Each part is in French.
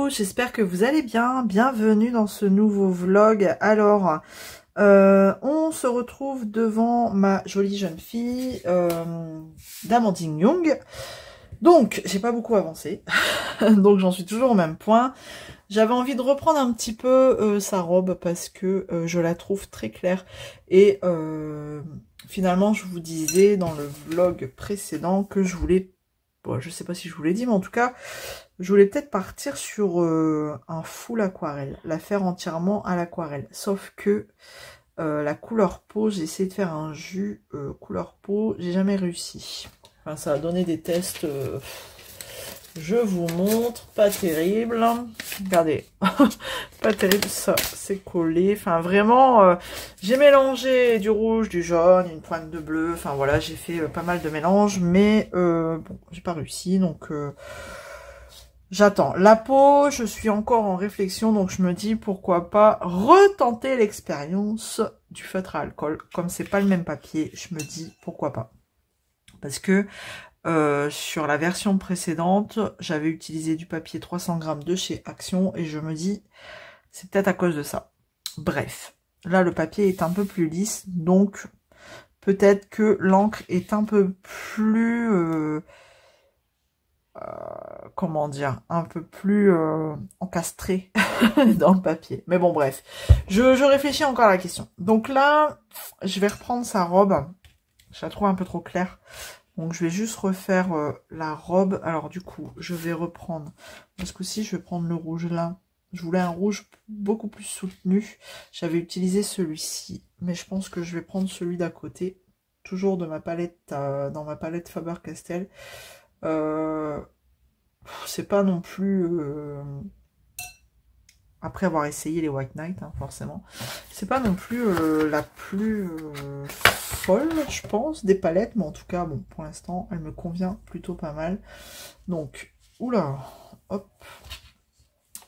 Coucou, j'espère que vous allez bien. Bienvenue dans ce nouveau vlog. Alors, on se retrouve devant ma jolie jeune fille d'Amandine Young. Donc, j'ai pas beaucoup avancé. Donc, j'en suis toujours au même point. J'avais envie de reprendre un petit peu sa robe parce que je la trouve très claire. Et finalement, je vous disais dans le vlog précédent que je voulais... Bon, je sais pas si je vous l'ai dit, mais en tout cas... Je voulais peut-être partir sur un full aquarelle, la faire entièrement à l'aquarelle. Sauf que la couleur peau, j'ai essayé de faire un jus couleur peau, j'ai jamais réussi. Enfin, ça a donné des tests, je vous montre, pas terrible. Regardez, pas terrible, ça c'est collé. Enfin, vraiment, j'ai mélangé du rouge, du jaune, une pointe de bleu. Enfin, voilà, j'ai fait pas mal de mélanges, mais bon, j'ai pas réussi, donc... J'attends. La peau, je suis encore en réflexion, donc je me dis pourquoi pas retenter l'expérience du feutre à alcool. Comme c'est pas le même papier, je me dis pourquoi pas. Parce que sur la version précédente, j'avais utilisé du papier 300 grammes de chez Action et je me dis c'est peut-être à cause de ça. Bref, là le papier est un peu plus lisse, donc peut-être que l'encre est un peu plus... comment dire, un peu plus encastré dans le papier. Mais bon, bref, je réfléchis encore à la question. Donc là, je vais reprendre sa robe. Je la trouve un peu trop claire. Donc je vais juste refaire la robe. Alors du coup, je vais reprendre, parce que si je vais prendre le rouge là. Je voulais un rouge beaucoup plus soutenu. J'avais utilisé celui-ci, mais je pense que je vais prendre celui d'à côté. Toujours de ma palette, dans ma palette Faber-Castell. C'est pas non plus après avoir essayé les White Knight, hein, forcément, c'est pas non plus la plus folle, je pense, des palettes, mais en tout cas, bon, pour l'instant, elle me convient plutôt pas mal. Donc, oula, hop,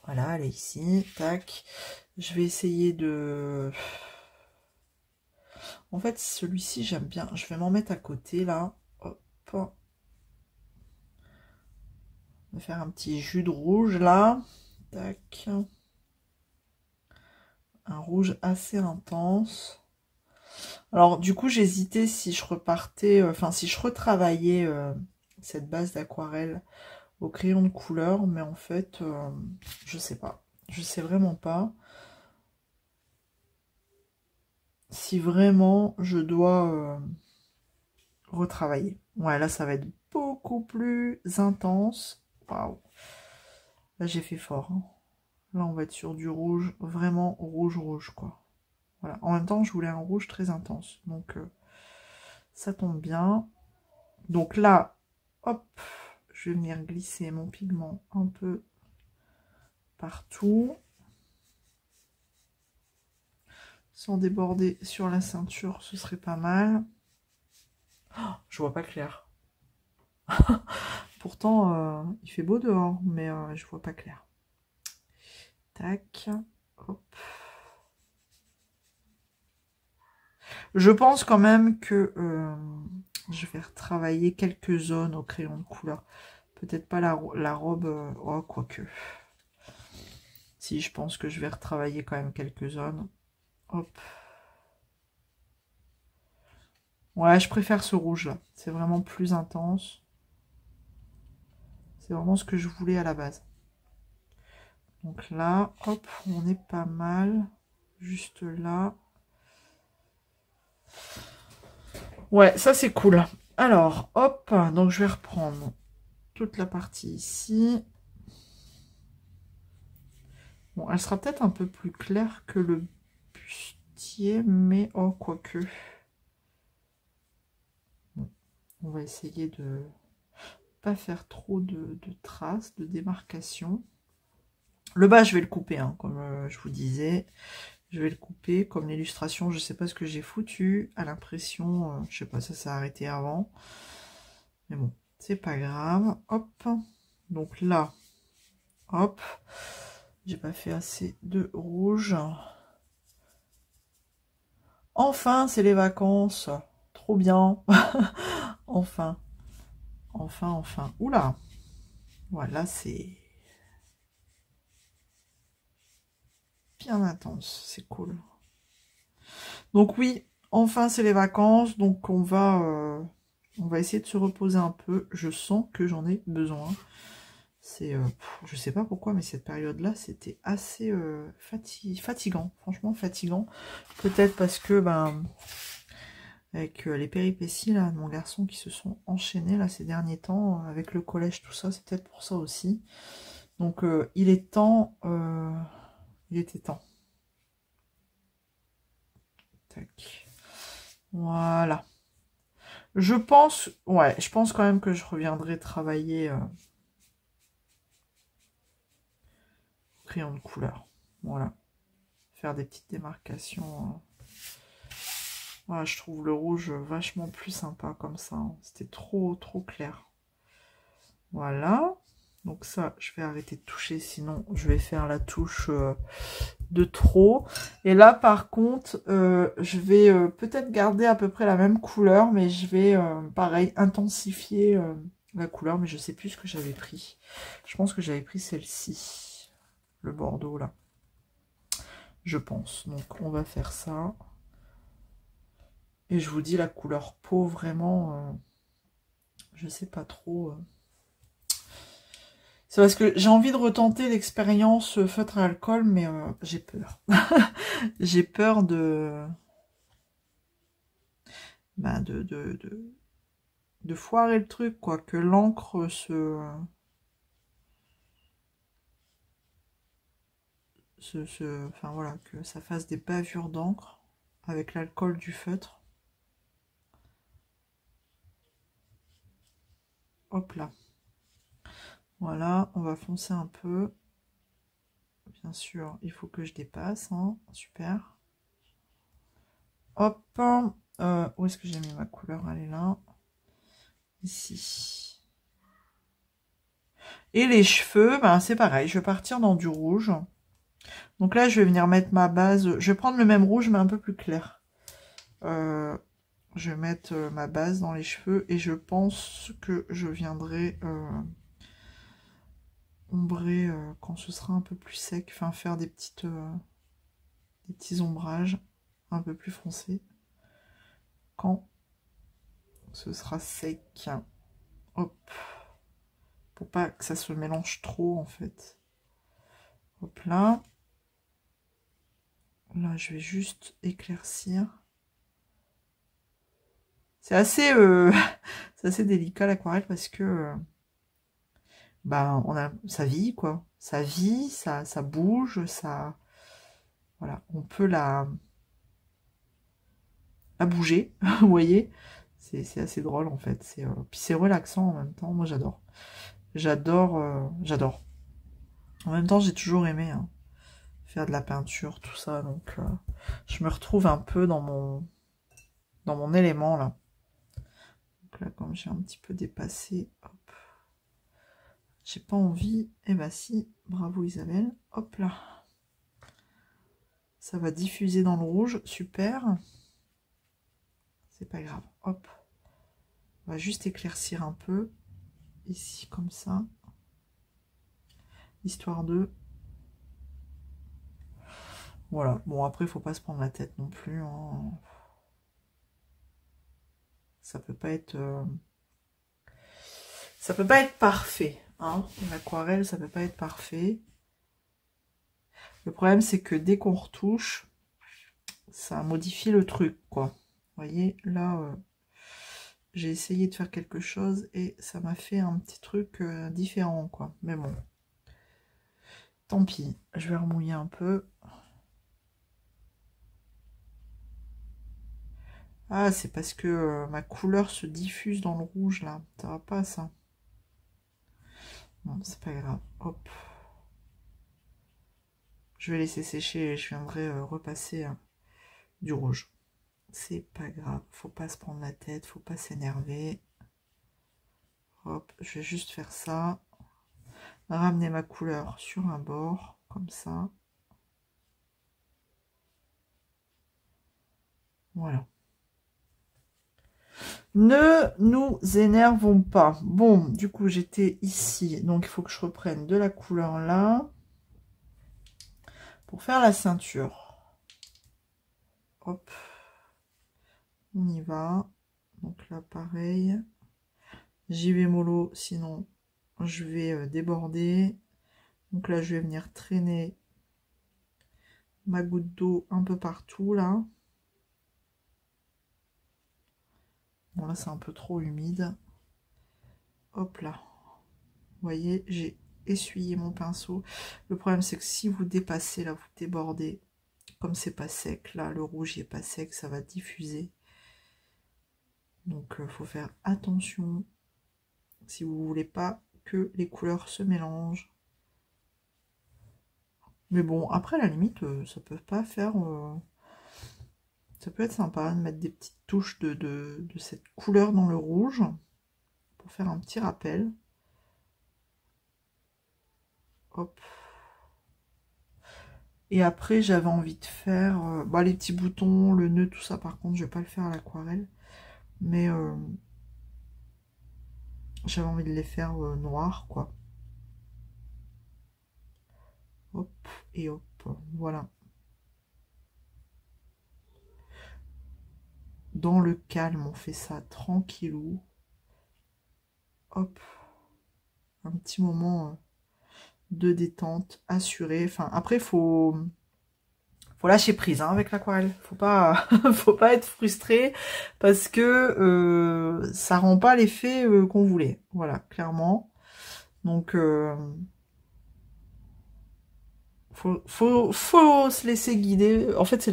voilà, elle est ici, tac. Je vais essayer de... En fait, celui-ci, j'aime bien. Je vais m'en mettre à côté, là, hop. On va faire un petit jus de rouge, là, tac. Un rouge assez intense. Alors du coup j'hésitais si je repartais, enfin si je retravaillais cette base d'aquarelle au crayon de couleur, mais en fait je sais pas. Je sais vraiment pas si vraiment je dois retravailler. Ouais, là ça va être beaucoup plus intense. Waouh. Là j'ai fait fort. Hein. Là on va être sur du rouge, vraiment rouge quoi. Voilà. En même temps, je voulais un rouge très intense. Donc, ça tombe bien. Donc là, hop, je vais venir glisser mon pigment un peu partout. Sans déborder sur la ceinture, ce serait pas mal. Oh, je vois pas clair. Pourtant, il fait beau dehors, mais je vois pas clair. Tac, hop. Je pense quand même que je vais retravailler quelques zones au crayon de couleur. Peut-être pas la robe, oh, quoique. Si, je pense que je vais retravailler quand même quelques zones. Hop. Ouais, je préfère ce rouge-là. C'est vraiment plus intense. C'est vraiment ce que je voulais à la base. Donc là, hop, on est pas mal. Juste là. Ouais, ça c'est cool. Alors, hop, donc je vais reprendre toute la partie ici. Bon, elle sera peut-être un peu plus claire que le bustier, mais oh, quoique. Bon, on va essayer de pas faire trop de traces, de démarcation. Le bas, je vais le couper, hein, comme je vous disais. Je vais le couper, comme l'illustration, je sais pas ce que j'ai foutu. À l'impression, je sais pas, ça s'est arrêté avant. Mais bon, c'est pas grave. Hop, donc là, hop. J'ai pas fait assez de rouge. Enfin, c'est les vacances. Trop bien. Enfin. Enfin. Oula. Voilà, c'est... bien intense. C'est cool. Donc oui, enfin c'est les vacances, donc on va essayer de se reposer un peu. Je sens que j'en ai besoin. C'est, je sais pas pourquoi, mais cette période-là, c'était assez fatigant, franchement fatigant. Peut-être parce que, ben, avec les péripéties là, de mon garçon qui se sont enchaînées là ces derniers temps, avec le collège, tout ça, c'est peut-être pour ça aussi. Donc il est temps, il était temps. Tac. Voilà. Je pense, ouais, je pense quand même que je reviendrai travailler crayon de couleur. Voilà. Faire des petites démarcations. Voilà, je trouve le rouge vachement plus sympa comme ça. Hein. C'était trop clair. Voilà. Donc ça, je vais arrêter de toucher, sinon je vais faire la touche de trop. Et là, par contre, je vais peut-être garder à peu près la même couleur, mais je vais, pareil, intensifier la couleur, mais je sais plus ce que j'avais pris. Je pense que j'avais pris celle-ci, le bordeaux, là. Je pense. Donc, on va faire ça. Et je vous dis, la couleur peau, vraiment, je sais pas trop... C'est parce que j'ai envie de retenter l'expérience feutre à alcool, mais j'ai peur. J'ai peur bah, de foirer le truc, quoi. Que l'encre enfin voilà, que ça fasse des bavures d'encre avec l'alcool du feutre. Hop là. Voilà, on va foncer un peu. Bien sûr, il faut que je dépasse. Hein. Super. Hop. Où est-ce que j'ai mis ma couleur? Elle est là. Ici. Et les cheveux, ben c'est pareil. Je vais partir dans du rouge. Donc là, je vais venir mettre ma base. Je vais prendre le même rouge, mais un peu plus clair. Je vais mettre ma base dans les cheveux. Et je pense que je viendrai... ombrer quand ce sera un peu plus sec, enfin faire des petits ombrages un peu plus foncés quand ce sera sec. Hop, pour pas que ça se mélange trop en fait. Hop là. Là je vais juste éclaircir. C'est assez c'est assez délicat l'aquarelle parce que bah on a ça vit quoi, ça vit, ça bouge, ça voilà, on peut la bouger, vous voyez, c'est assez drôle en fait, puis c'est relaxant en même temps, moi j'adore, j'adore. En même temps j'ai toujours aimé hein, faire de la peinture, tout ça, donc je me retrouve un peu dans mon élément là. Donc là comme j'ai un petit peu dépassé, hop. J'ai pas envie, et bah si, bravo Isabelle, hop là. Ça va diffuser dans le rouge, super. C'est pas grave, hop. On va juste éclaircir un peu, ici comme ça. Histoire de... Voilà, bon après il faut pas se prendre la tête non plus. Hein. Ça peut pas être... Ça peut pas être parfait. Hein. L'aquarelle, ça peut pas être parfait. Le problème c'est que dès qu'on retouche, ça modifie le truc, quoi. Vous voyez, là, j'ai essayé de faire quelque chose et ça m'a fait un petit truc différent, quoi. Mais bon, tant pis, je vais remouiller un peu. Ah, c'est parce que ma couleur se diffuse dans le rouge, là. Ça va pas, ça. Non, c'est pas grave. Hop. Je vais laisser sécher et je viendrai repasser du rouge. C'est pas grave. Faut pas se prendre la tête, faut pas s'énerver. Hop, je vais juste faire ça. Ramener ma couleur sur un bord, comme ça. Voilà. Ne nous énervons pas. Bon, du coup, j'étais ici. Donc, il faut que je reprenne de la couleur là. Pour faire la ceinture, hop, on y va. Donc là, pareil, j'y vais mollo, sinon je vais déborder. Donc là, je vais venir traîner ma goutte d'eau un peu partout, là. Bon, là, c'est un peu trop humide. Hop là. Vous voyez, j'ai essuyé mon pinceau. Le problème, c'est que si vous dépassez, là, vous débordez. Comme c'est pas sec, là, le rouge n'est pas sec, ça va diffuser. Donc, il faut faire attention si vous voulez pas que les couleurs se mélangent. Mais bon, après, à la limite, ça peut pas faire... ça peut être sympa de mettre des petites touches de cette couleur dans le rouge pour faire un petit rappel. Hop. Et après, j'avais envie de faire bah, les petits boutons, le nœud, tout ça. Par contre, je vais pas le faire à l'aquarelle. Mais j'avais envie de les faire noirs, quoi. Hop, et hop, voilà. Dans le calme, on fait ça tranquillou. Hop. Un petit moment de détente assuré. Enfin, après, faut lâcher prise hein, avec l'aquarelle. Faut pas être frustré parce que ça rend pas l'effet qu'on voulait. Voilà, clairement. Donc, faut se laisser guider. En fait,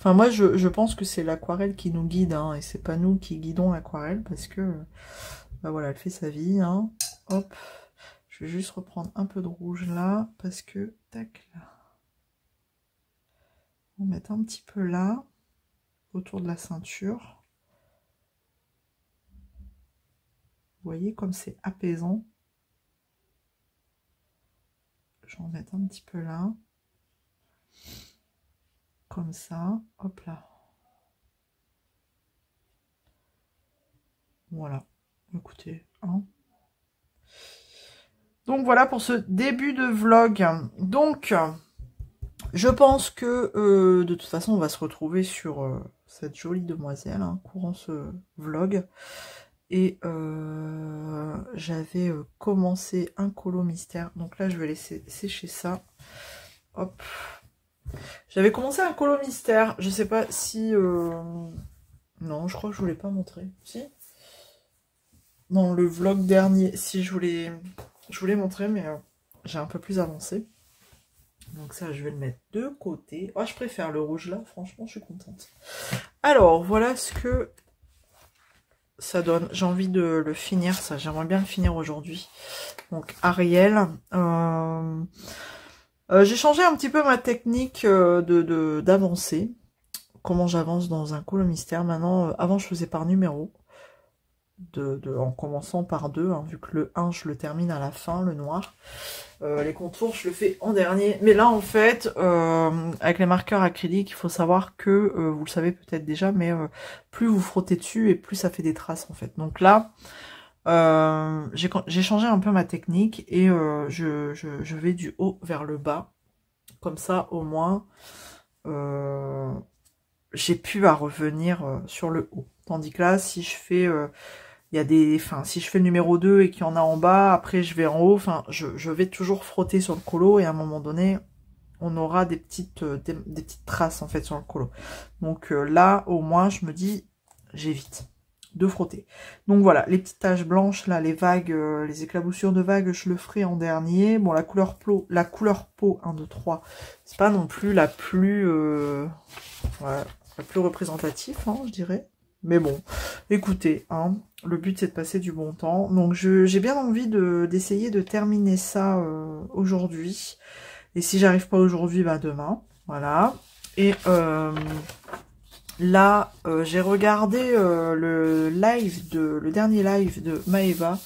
moi, je pense que c'est l'aquarelle qui nous guide, hein, et c'est pas nous qui guidons l'aquarelle parce que, bah voilà, elle fait sa vie. Hein. Hop, je vais juste reprendre un peu de rouge là parce que, tac, là. On va mettre un petit peu là, autour de la ceinture. Vous voyez comme c'est apaisant. Je vais en mettre un petit peu là. Comme ça. Hop là. Voilà. Écoutez. Hein. Donc voilà pour ce début de vlog. Donc, je pense que de toute façon, on va se retrouver sur cette jolie demoiselle, hein, courant ce vlog. Et j'avais commencé un colo mystère. Donc là, je vais laisser sécher ça. Hop. J'avais commencé un colo mystère. Je sais pas si... Non, je crois que je voulais pas montrer. Si? Dans le vlog dernier. Si, je voulais montrer, mais j'ai un peu plus avancé. Donc ça, je vais le mettre de côté. Oh, je préfère le rouge là. Franchement, je suis contente. Alors, voilà ce que... ça donne, j'ai envie de le finir, ça, j'aimerais bien le finir aujourd'hui. Donc Ariel, j'ai changé un petit peu ma technique d'avancer, comment j'avance dans un colo mystère. Maintenant, avant je faisais par numéro, en commençant par 2, hein, vu que le 1 je le termine à la fin, le noir. Les contours je le fais en dernier, mais là en fait avec les marqueurs acryliques il faut savoir que vous le savez peut-être déjà, mais plus vous frottez dessus et plus ça fait des traces en fait. Donc là j'ai changé un peu ma technique et je vais du haut vers le bas, comme ça au moins j'ai pu à revenir sur le haut, tandis que là si je fais il y a des, enfin, si je fais le numéro 2 et qu'il y en a en bas, après je vais en haut, enfin, je vais toujours frotter sur le colo et à un moment donné, on aura des petites traces en fait sur le colo. Donc là, au moins, je me dis, j'évite de frotter. Donc voilà, les petites taches blanches là, les vagues, les éclaboussures de vagues, je le ferai en dernier. Bon, la couleur peau 1, 2, 3, c'est pas non plus la plus, voilà, la plus représentative, hein, je dirais. Mais bon, écoutez, hein, le but c'est de passer du bon temps. Donc j'ai bien envie d'essayer de terminer ça aujourd'hui. Et si j'arrive pas aujourd'hui, bah demain. Voilà. Et là, j'ai regardé le dernier live de Maeva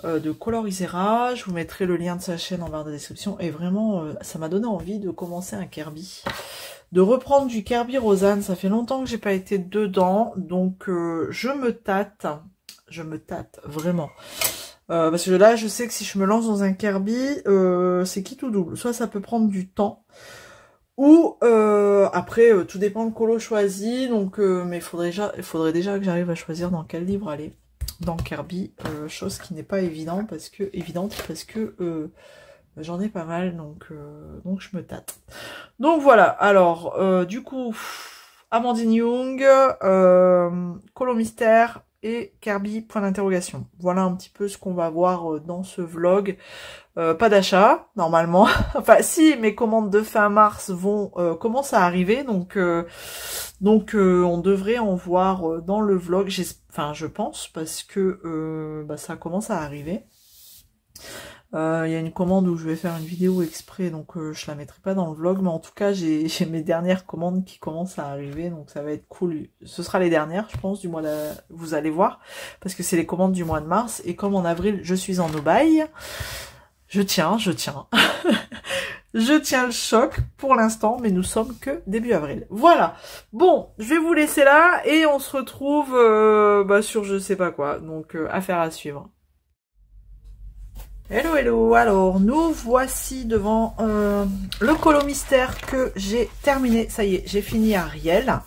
de Colorisera. Je vous mettrai le lien de sa chaîne en barre de description. Et vraiment, ça m'a donné envie de commencer un Kirby. De reprendre du Kirby Rosanne, ça fait longtemps que j'ai pas été dedans, donc je me tâte vraiment. Parce que là, je sais que si je me lance dans un Kirby, c'est quitte ou double. Soit ça peut prendre du temps, ou après, tout dépend le colo choisi. Donc, mais il faudrait déjà que j'arrive à choisir dans quel livre aller. Dans Kirby, chose qui n'est pas évidente parce que j'en ai pas mal, donc je me tâte. Donc voilà, alors, du coup, Amandine Young, Colo Mystère et Kirby, point d'interrogation. Voilà un petit peu ce qu'on va voir dans ce vlog. Pas d'achat, normalement. Enfin, si, mes commandes de fin mars vont commencer à arriver, donc on devrait en voir dans le vlog, enfin, je pense, parce que ça commence à arriver. Il y a une commande où je vais faire une vidéo exprès, donc je la mettrai pas dans le vlog, mais en tout cas j'ai mes dernières commandes qui commencent à arriver, donc ça va être cool. Ce sera les dernières, je pense, du mois de... Vous allez voir, parce que c'est les commandes du mois de mars, et comme en avril je suis en aubaille, je tiens. Je tiens le choc pour l'instant, mais nous sommes que début avril. Voilà. Bon, je vais vous laisser là, et on se retrouve sur je sais pas quoi, donc affaire à suivre. Hello hello, alors nous voici devant le colo mystère que j'ai terminé, ça y est, j'ai fini Ariel.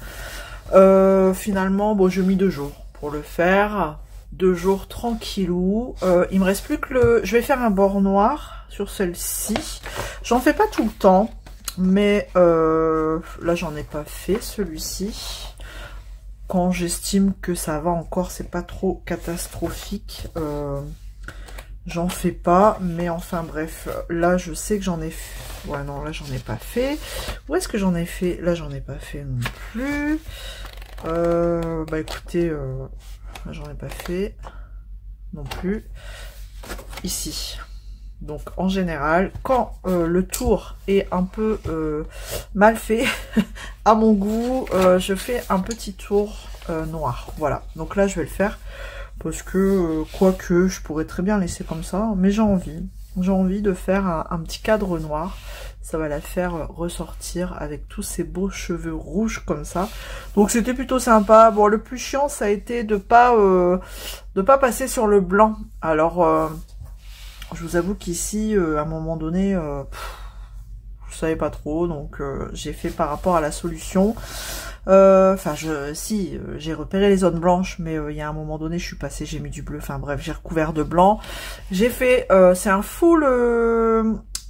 Finalement, bon, j'ai mis 2 jours pour le faire, 2 jours tranquillou. Il me reste plus que je vais faire un bord noir sur celle-ci, j'en fais pas tout le temps, mais là j'en ai pas fait celui-ci. Quand j'estime que ça va encore, c'est pas trop catastrophique, j'en fais pas, mais enfin bref, là je sais que j'en ai fait. Ouais, non, là j'en ai pas fait. Où est-ce que j'en ai fait? Là j'en ai pas fait non plus. Bah écoutez, là j'en ai pas fait non plus. Ici. Donc en général, quand le tour est un peu mal fait, à mon goût, je fais un petit tour noir. Voilà, donc là je vais le faire. Parce que, quoique, je pourrais très bien laisser comme ça, mais j'ai envie. J'ai envie de faire un petit cadre noir. Ça va la faire ressortir avec tous ces beaux cheveux rouges comme ça. Donc c'était plutôt sympa. Bon, le plus chiant, ça a été de pas passer sur le blanc. Alors, je vous avoue qu'ici, à un moment donné, je savais pas trop. Donc j'ai fait par rapport à la solution. Enfin, j'ai repéré les zones blanches, mais il y a un moment donné, je suis passée, j'ai mis du bleu. Enfin bref, j'ai recouvert de blanc. J'ai fait, c'est un full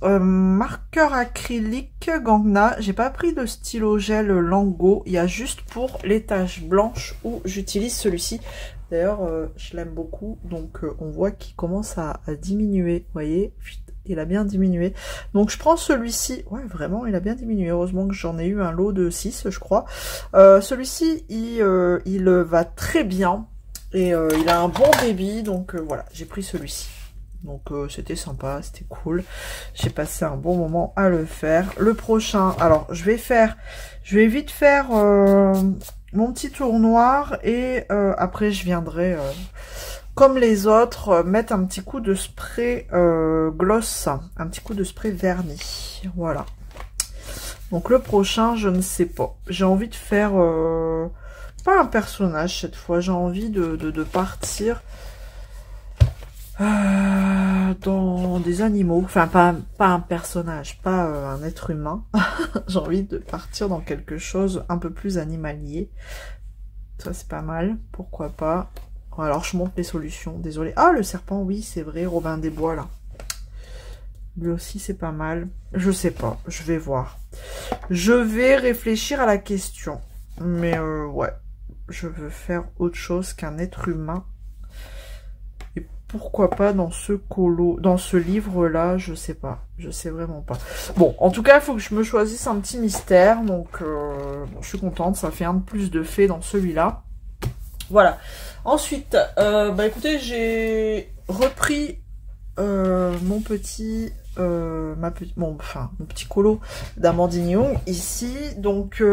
marqueur acrylique Gangna. J'ai pas pris de stylo gel Lango. Il y a juste pour les taches blanches où j'utilise celui-ci. D'ailleurs, je l'aime beaucoup. Donc, on voit qu'il commence à diminuer. Vous voyez, il a bien diminué. Donc je prends celui-ci. Ouais, vraiment, il a bien diminué. Heureusement que j'en ai eu un lot de 6, je crois. Celui-ci, il va très bien. Et il a un bon débit. Donc voilà, j'ai pris celui-ci. Donc c'était sympa, c'était cool. J'ai passé un bon moment à le faire. Le prochain, alors je vais vite faire mon petit tour noir. Et après je viendrai... comme les autres, mettre un petit coup de spray gloss, un petit coup de spray vernis. Voilà. Donc le prochain, je ne sais pas. J'ai envie de faire, pas un personnage cette fois, j'ai envie de partir dans des animaux. Enfin, pas un personnage, pas un être humain. J'ai envie de partir dans quelque chose un peu plus animalier. Ça, c'est pas mal. Pourquoi pas. Alors, je montre les solutions, désolé. Ah, le serpent, oui, c'est vrai, Robin des Bois, là. Lui aussi, c'est pas mal. Je sais pas, je vais voir. Je vais réfléchir à la question. Mais, ouais, je veux faire autre chose qu'un être humain. Et pourquoi pas dans ce dans ce livre-là, je sais pas. Je sais vraiment pas. Bon, en tout cas, il faut que je me choisisse un petit mystère. Donc, bon, je suis contente, ça fait un de plus de fait dans celui-là. Voilà. Ensuite, bah écoutez, j'ai repris mon petit mon petit colo d'Amandine Young ici. Donc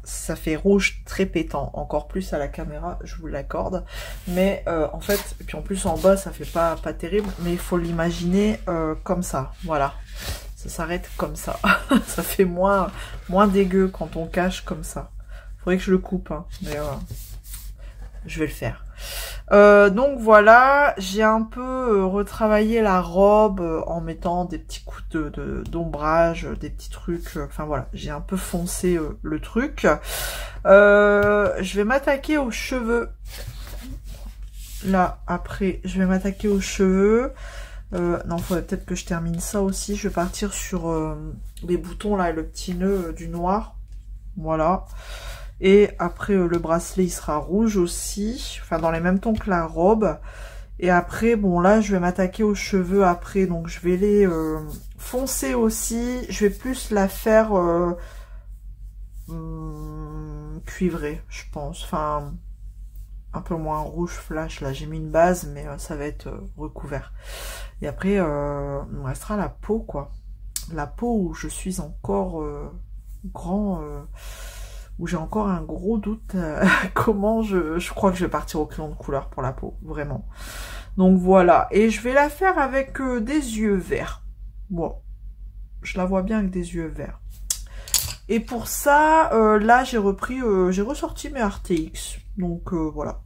ça fait rouge très pétant, encore plus à la caméra, je vous l'accorde. Mais en fait, et puis en plus en bas, ça fait pas terrible, mais il faut l'imaginer comme ça. Voilà. Ça s'arrête comme ça. Ça fait moins dégueu quand on cache comme ça. Faudrait que je le coupe, hein, mais voilà. je vais le faire. Donc voilà, j'ai un peu retravaillé la robe en mettant des petits coups d'ombrage, des petits trucs, enfin voilà, j'ai un peu foncé le truc. Je vais m'attaquer aux cheveux. Là, après, je vais m'attaquer aux cheveux. Non, faudrait peut-être que je termine ça aussi. Je vais partir sur les boutons là, le petit nœud du noir. Voilà. Et après, le bracelet, il sera rouge aussi. Enfin, dans les mêmes tons que la robe. Et après, bon, là, je vais m'attaquer aux cheveux après. Donc, je vais les foncer aussi. Je vais plus la faire cuivrée, je pense. Enfin, un peu moins rouge flash. Là, j'ai mis une base, mais ça va être recouvert. Et après, il me restera la peau, quoi. La peau où je suis encore grand... où j'ai encore un gros doute comment je crois que je vais partir au crayon de couleur pour la peau, vraiment. Donc voilà, et je vais la faire avec des yeux verts. Bon, je la vois bien avec des yeux verts. Et pour ça, là j'ai ressorti mes RTX, donc voilà.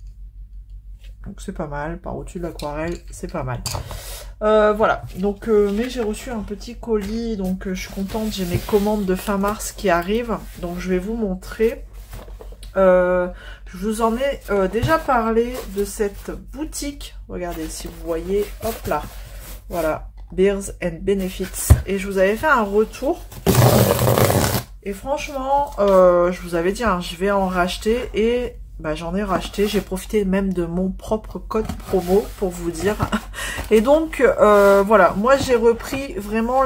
Donc c'est pas mal, par au-dessus de l'aquarelle, c'est pas mal. Voilà, donc mais j'ai reçu un petit colis, donc je suis contente, j'ai mes commandes de fin mars qui arrivent, donc je vais vous montrer. Je vous en ai déjà parlé de cette boutique, regardez si vous voyez, hop là, voilà, Beers and Benefits, et je vous avais fait un retour, et franchement, je vous avais dit, hein, je vais en racheter, et bah, j'en ai racheté, j'ai profité même de mon propre code promo pour vous dire. Et donc voilà, moi j'ai repris vraiment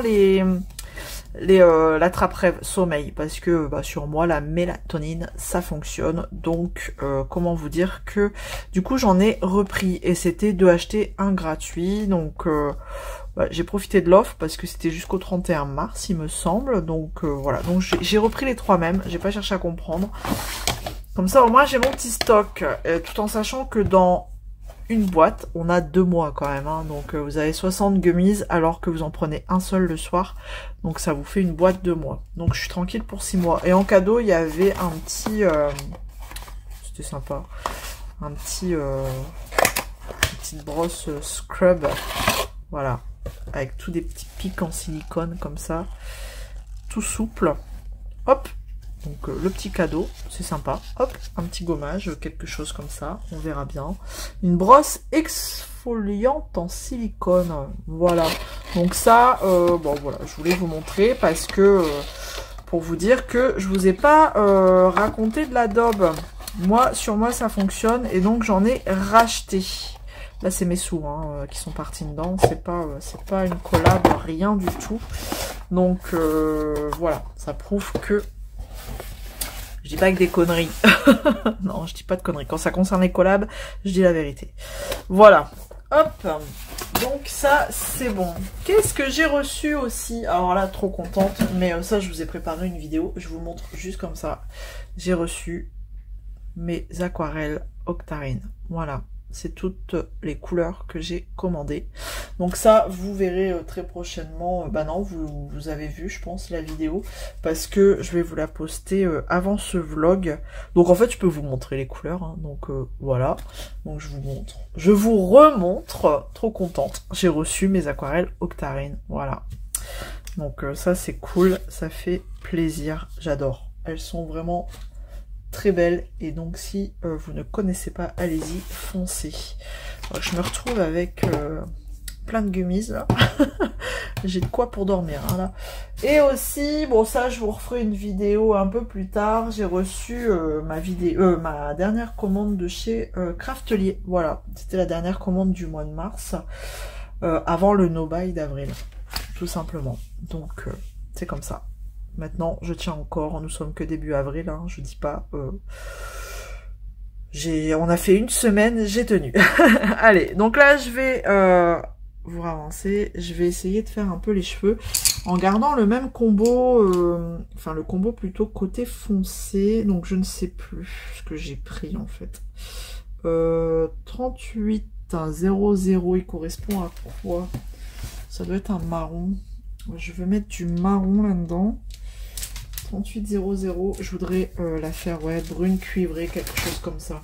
l'attrape-rêve sommeil parce que bah, sur moi la mélatonine ça fonctionne. Donc comment vous dire que du coup j'en ai repris et c'était 2 achetés 1 gratuit. Donc bah, j'ai profité de l'offre parce que c'était jusqu'au 31 mars il me semble. Donc voilà, donc j'ai repris les 3 mêmes, j'ai pas cherché à comprendre. Comme ça, au moins, j'ai mon petit stock, tout en sachant que dans une boîte, on a 2 mois quand même. Hein, donc, vous avez 60 gummies alors que vous en prenez un seul le soir. Donc, ça vous fait une boîte 2 mois. Donc, je suis tranquille pour 6 mois. Et en cadeau, il y avait un petit... c'était sympa. Un petit... une petite brosse scrub. Voilà. Avec tous des petits pics en silicone comme ça. Tout souple. Hop. Donc le petit cadeau, c'est sympa. Hop, un petit gommage, quelque chose comme ça, on verra bien. Une brosse exfoliante en silicone, voilà. Donc ça, bon voilà, je voulais vous montrer parce que, pour vous dire que je vous ai pas raconté de la daube. Moi, sur moi, ça fonctionne et donc j'en ai racheté. Là, c'est mes sous hein, qui sont partis dedans. C'est pas une collab, rien du tout. Donc voilà, ça prouve que je dis pas que des conneries. Non, je dis pas de conneries. Quand ça concerne les collabs, je dis la vérité. Voilà. Hop. Donc ça, c'est bon. Qu'est-ce que j'ai reçu aussi? Alors là, trop contente. Mais ça, je vous ai préparé une vidéo. Je vous montre juste comme ça. J'ai reçu mes aquarelles Octarine. Voilà. C'est toutes les couleurs que j'ai commandées. Donc ça, vous verrez très prochainement. Bah non, vous avez vu, je pense, la vidéo. Parce que je vais vous la poster avant ce vlog. Donc en fait, je peux vous montrer les couleurs. Hein, donc voilà. Donc je vous montre. Je vous remontre. Trop contente. J'ai reçu mes aquarelles Octarine. Voilà. Donc ça, c'est cool. Ça fait plaisir. J'adore. Elles sont vraiment... très belle et donc si vous ne connaissez pas, allez-y, foncez. Alors, je me retrouve avec plein de gummies là. J'ai de quoi pour dormir hein, là. Et aussi, bon ça je vous referai une vidéo un peu plus tard. J'ai reçu ma dernière commande de chez Craftelier. Voilà, c'était la dernière commande du mois de mars avant le no-buy d'avril, tout simplement. Donc c'est comme ça. Maintenant, je tiens encore, nous sommes que début avril, hein, je dis pas... on a fait une semaine, j'ai tenu. Allez, donc là, je vais vous ravancer. Je vais essayer de faire un peu les cheveux en gardant le même combo, enfin le combo plutôt côté foncé. Donc, je ne sais plus ce que j'ai pris en fait. 38,00, il correspond à quoi? Ça doit être un marron. Je vais mettre du marron là-dedans. 38,00, je voudrais la faire ouais, brune cuivrée, quelque chose comme ça.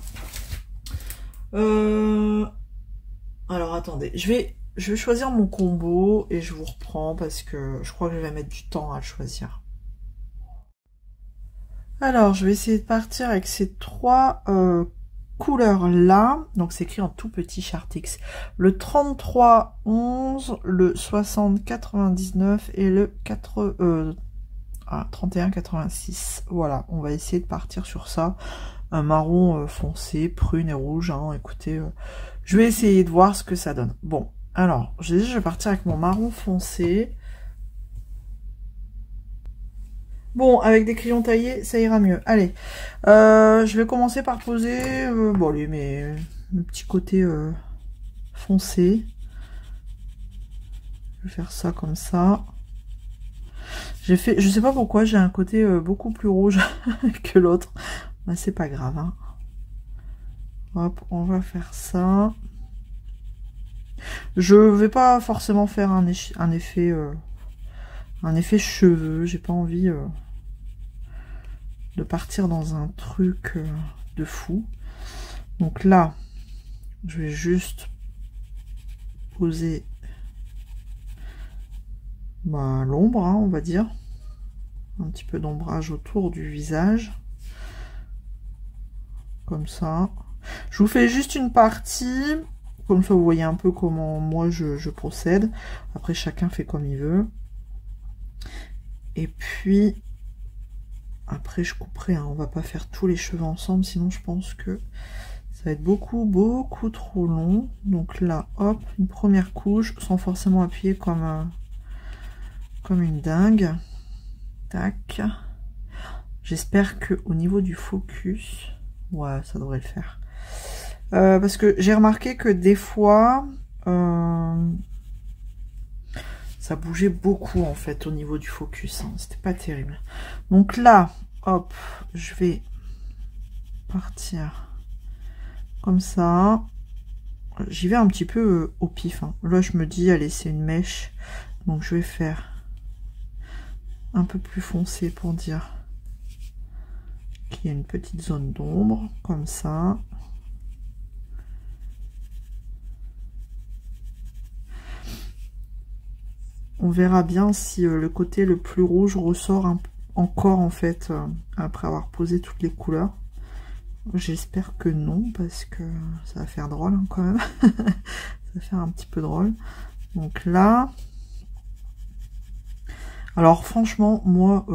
Alors attendez, je vais choisir mon combo et je vous reprends parce que je crois que je vais mettre du temps à le choisir. Alors, je vais essayer de partir avec ces trois couleurs là. Donc c'est écrit en tout petit Chartix. Le 3311, le 6099 et le 3186. Voilà, on va essayer de partir sur ça. Un marron foncé, prune et rouge. Hein. Écoutez, je vais essayer de voir ce que ça donne. Bon, alors, je vais partir avec mon marron foncé. Bon, avec des crayons taillés, ça ira mieux. Allez, je vais commencer par poser bon, mes petits côtés foncés. Je vais faire ça comme ça. Je sais pas pourquoi, j'ai un côté beaucoup plus rouge que l'autre. Mais c'est pas grave. Hein. Hop, on va faire ça. Je vais pas forcément faire un effet cheveux. J'ai pas envie de partir dans un truc de fou. Donc là, je vais juste poser l'ombre, hein, on va dire. Un petit peu d'ombrage autour du visage. Comme ça. Je vous fais juste une partie. Comme ça, vous voyez un peu comment moi je procède. Après, chacun fait comme il veut. Et puis, après, je couperai. Hein. On va pas faire tous les cheveux ensemble. Sinon, je pense que ça va être beaucoup trop long. Donc là, hop, une première couche. Sans forcément appuyer comme une dingue. Tac. J'espère que au niveau du focus... Ouais, ça devrait le faire. Parce que j'ai remarqué que des fois, ça bougeait beaucoup en fait au niveau du focus. Hein. C'était pas terrible. Donc là, hop, je vais partir comme ça. J'y vais un petit peu au pif. Hein. Là, je me dis, allez, c'est une mèche. Donc je vais faire un peu plus foncé pour dire qu'il y a une petite zone d'ombre, comme ça. On verra bien si le côté le plus rouge ressort encore en fait après avoir posé toutes les couleurs. J'espère que non parce que ça va faire drôle hein, quand même. Ça va faire un petit peu drôle. Donc là, alors franchement moi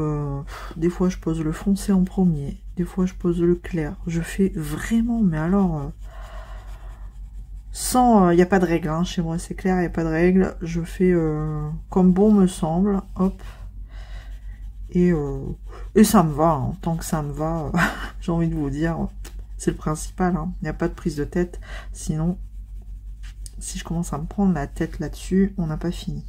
des fois je pose le foncé en premier, des fois je pose le clair. Je fais vraiment, mais alors sans, il n'y a pas de règle, hein. Chez moi c'est clair, il n'y a pas de règle. Je fais comme bon me semble, hop. Et ça me va, hein. Tant que ça me va, j'ai envie de vous dire, c'est le principal. Hein. Il n'y a pas de prise de tête, sinon, si je commence à me prendre la tête là-dessus, on n'a pas fini.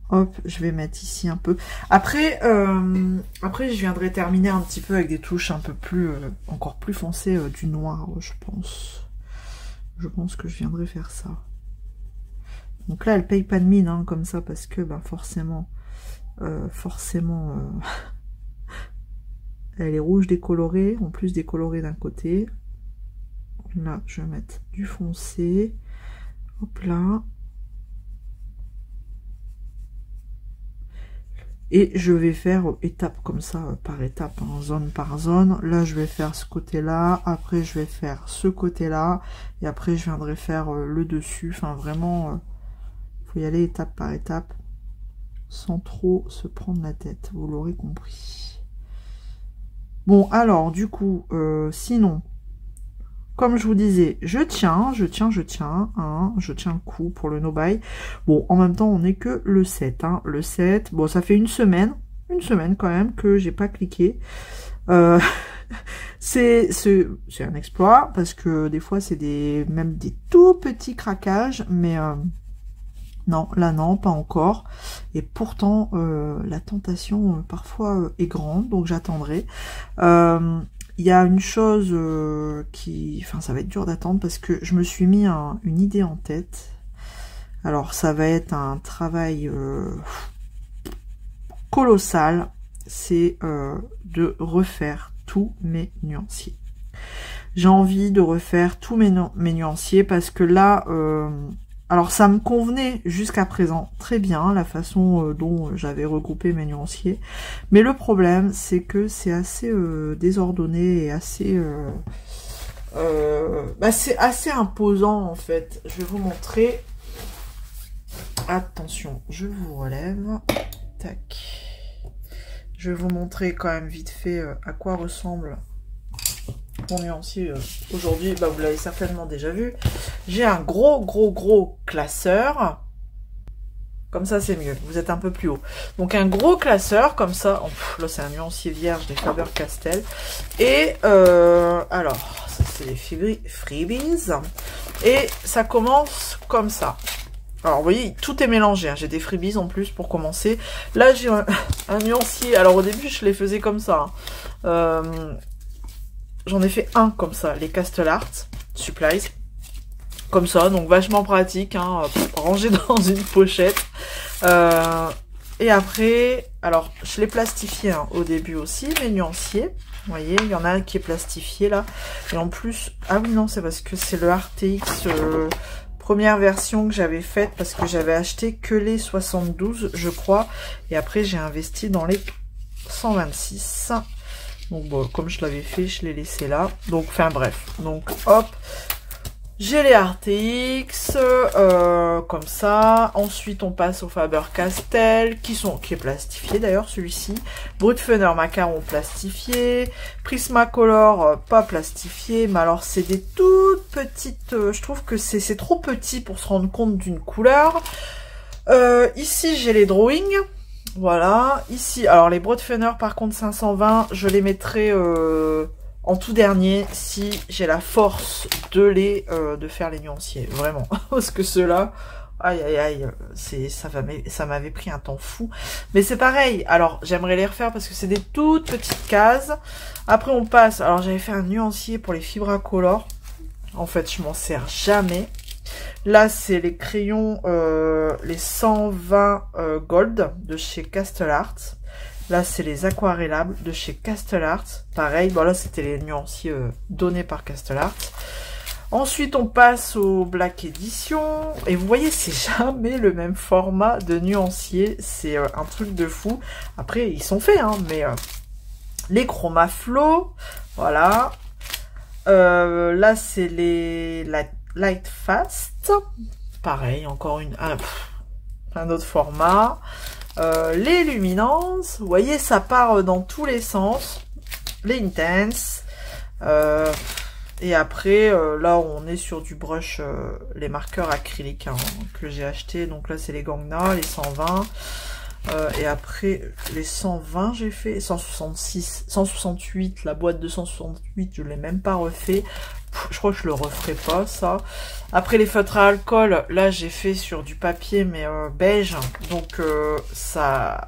Hop, je vais mettre ici un peu. Après, je viendrai terminer un petit peu avec des touches un peu plus, encore plus foncées, du noir, je pense. Je pense que je viendrai faire ça. Donc là, elle paye pas de mine, hein, comme ça, parce que forcément, elle est rouge décolorée, en plus décolorée d'un côté. Là, je vais mettre du foncé. Hop là. Et je vais faire étape comme ça, par étape, hein, zone par zone. Là, je vais faire ce côté-là. Après, je vais faire ce côté-là. Et après, je viendrai faire le dessus. Enfin, vraiment, il faut y aller étape par étape. Sans trop se prendre la tête. Vous l'aurez compris. Bon, alors, du coup, sinon, comme je vous disais, je tiens, hein, je tiens le coup pour le no-buy. Bon, en même temps, on n'est que le 7, hein, le 7, bon, ça fait une semaine quand même que j'ai pas cliqué. C'est un exploit, parce que des fois, c'est même des tout petits craquages, mais non, là non, pas encore. Et pourtant, la tentation, parfois, est grande, donc j'attendrai. Il y a une chose enfin ça va être dur d'attendre parce que je me suis mis une idée en tête. Alors ça va être un travail colossal, c'est de refaire tous mes nuanciers. j'ai envie de refaire tous mes nuanciers parce que là, alors ça me convenait jusqu'à présent très bien, la façon dont j'avais regroupé mes nuanciers. Mais le problème, c'est que c'est assez désordonné et assez... c'est assez imposant en fait. Je vais vous montrer. Attention, je vous relève. Tac. Je vais vous montrer quand même vite fait à quoi ressemble mon nuancier aujourd'hui. Bah, vous l'avez certainement déjà vu. J'ai un gros classeur. Comme ça, c'est mieux. Vous êtes un peu plus haut. Donc, un gros classeur, comme ça. Oh, là, c'est un nuancier vierge des Faber-Castell. Et, alors, ça, c'est les freebies. Et ça commence comme ça. Alors, vous voyez, tout est mélangé. Hein. J'ai des freebies en plus pour commencer. Là, j'ai un nuancier. Alors, au début, je les faisais comme ça. Hein. J'en ai fait un comme ça. Les Castle Art Supplies. Comme ça, donc vachement pratique, hein, rangé dans une pochette. Et après, alors je l'ai plastifié hein, au début aussi, mes nuanciers. Vous voyez, il y en a un qui est plastifié là. Et en plus, ah oui non, c'est parce que c'est le RTX première version que j'avais faite parce que j'avais acheté que les 72, je crois. Et après, j'ai investi dans les 126. Donc bon, comme je l'avais fait, je l'ai laissé là. Donc, enfin bref. Donc hop. J'ai les RTX, comme ça. Ensuite, on passe au Faber-Castell, qui est plastifié d'ailleurs, celui-ci. Brutfunner Macaron plastifié. Prismacolor, pas plastifié. Mais alors, c'est des toutes petites... je trouve que c'est trop petit pour se rendre compte d'une couleur. Ici, j'ai les drawings. Voilà. Ici, alors les Brutfunner, par contre, 520, je les mettrai... en tout dernier, si j'ai la force de faire les nuanciers, vraiment. Parce que ceux-là, aïe aïe aïe, ça m'avait pris un temps fou. Mais c'est pareil, alors j'aimerais les refaire parce que c'est des toutes petites cases. Après on passe, alors j'avais fait un nuancier pour les Fibracolor. En fait, je m'en sers jamais. Là, c'est les crayons, les 120 Gold de chez Castle Art. Là, c'est les aquarellables de chez Castle Art. Pareil, bon là, c'était les nuanciers donnés par Castle Art. Ensuite, on passe au Black Edition. Et vous voyez, c'est jamais le même format de nuancier. C'est un truc de fou. Après, ils sont faits, hein, mais les Chromaflow, voilà. Là, c'est les Light Fast. Pareil, encore un autre format. Les luminances, vous voyez, ça part dans tous les sens. Les intense. Et après, là, on est sur du brush, les marqueurs acryliques hein, que j'ai acheté. Donc là, c'est les Gangna, les 120. Et après, les 120, j'ai fait 166, 168. La boîte de 168, je l'ai même pas refait. Je crois que je le referai pas, ça. Après, les feutres à alcool, là, j'ai fait sur du papier, mais beige. Donc, ça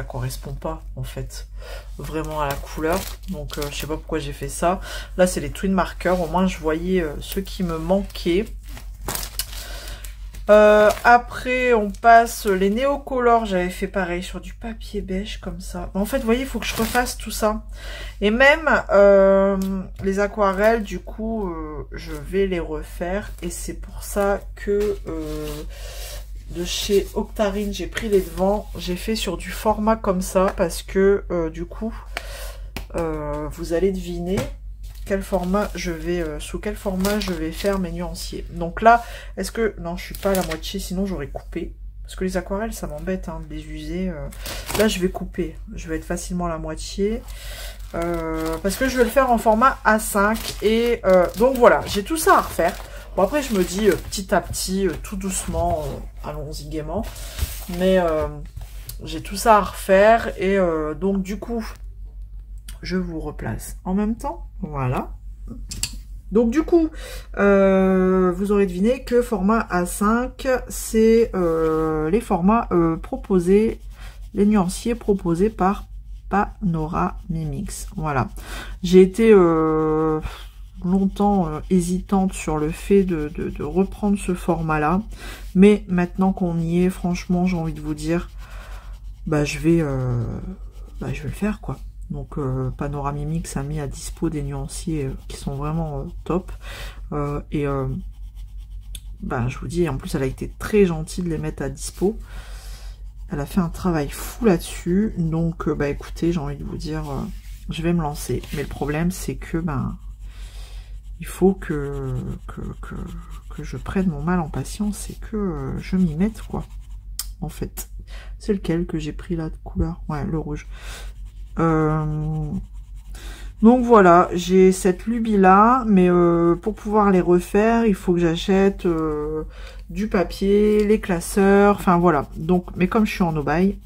correspond pas, en fait, vraiment à la couleur. Donc, je sais pas pourquoi j'ai fait ça. Là, c'est les twin markers. Au moins, je voyais ceux qui me manquaient. Après, on passe les néocolores. J'avais fait pareil sur du papier beige comme ça. En fait, vous voyez, il faut que je refasse tout ça. Et même les aquarelles, du coup, je vais les refaire. Et c'est pour ça que de chez Octarine, j'ai pris les devants. J'ai fait sur du format comme ça parce que du coup, vous allez deviner quel format je vais sous quel format je vais faire mes nuanciers. Donc là, est-ce que non, je suis pas à la moitié, sinon j'aurais coupé parce que les aquarelles ça m'embête hein, de les user. Là je vais couper, je vais être facilement à la moitié parce que je vais le faire en format A5 et donc voilà, j'ai tout ça à refaire. Bon après je me dis petit à petit, tout doucement, allons-y gaiement, mais j'ai tout ça à refaire et donc du coup je vous replace en même temps. Voilà. Donc du coup, vous aurez deviné que format A5, c'est les formats proposés, les nuanciers proposés par Panoramimix. Voilà. J'ai été longtemps hésitante sur le fait de reprendre ce format-là. Mais maintenant qu'on y est, franchement, j'ai envie de vous dire, bah je vais le faire, quoi. Donc Panoramimix a mis à dispo des nuanciers qui sont vraiment top. Ben, je vous dis, en plus elle a été très gentille de les mettre à dispo. Elle a fait un travail fou là-dessus. Donc bah écoutez, j'ai envie de vous dire, je vais me lancer. Mais le problème c'est que ben il faut que je prenne mon mal en patience et que je m'y mette quoi. En fait. C'est lequel que j'ai pris là de couleur? Ouais, le rouge. Donc voilà, j'ai cette lubie là, mais pour pouvoir les refaire, il faut que j'achète du papier, les classeurs, enfin voilà. Donc, mais comme je suis en no-buy,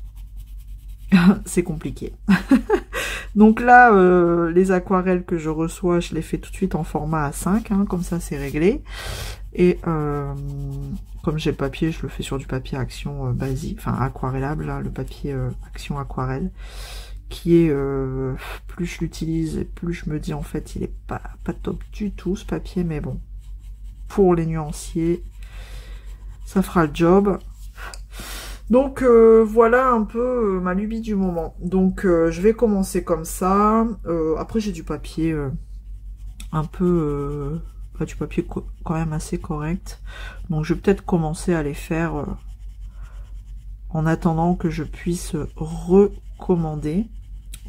c'est compliqué. Donc là, les aquarelles que je reçois, je les fais tout de suite en format A5, hein, comme ça c'est réglé. Et comme j'ai le papier, je le fais sur du papier action basique, enfin aquarellable, là, le papier action aquarelle, qui est, plus je l'utilise, et plus je me dis en fait, il est pas top du tout ce papier, mais bon, pour les nuanciers, ça fera le job. Donc voilà un peu ma lubie du moment. Donc je vais commencer comme ça. Après j'ai du papier un peu du papier quand même assez correct. Donc je vais peut-être commencer à les faire en attendant que je puisse recommander.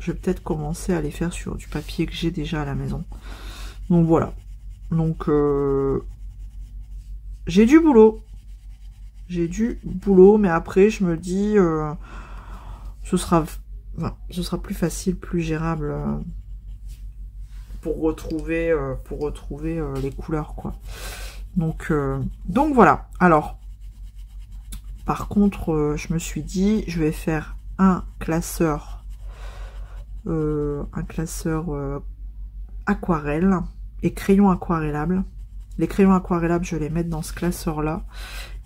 Je vais peut-être commencer à les faire sur du papier que j'ai déjà à la maison. Donc voilà. Donc j'ai du boulot. J'ai du boulot, mais après je me dis ce sera plus facile, plus gérable pour retrouver les couleurs quoi. Donc voilà. Alors par contre je me suis dit je vais faire un classeur aquarelle et crayon aquarellable. Les crayons aquarellables je vais les mettre dans ce classeur là.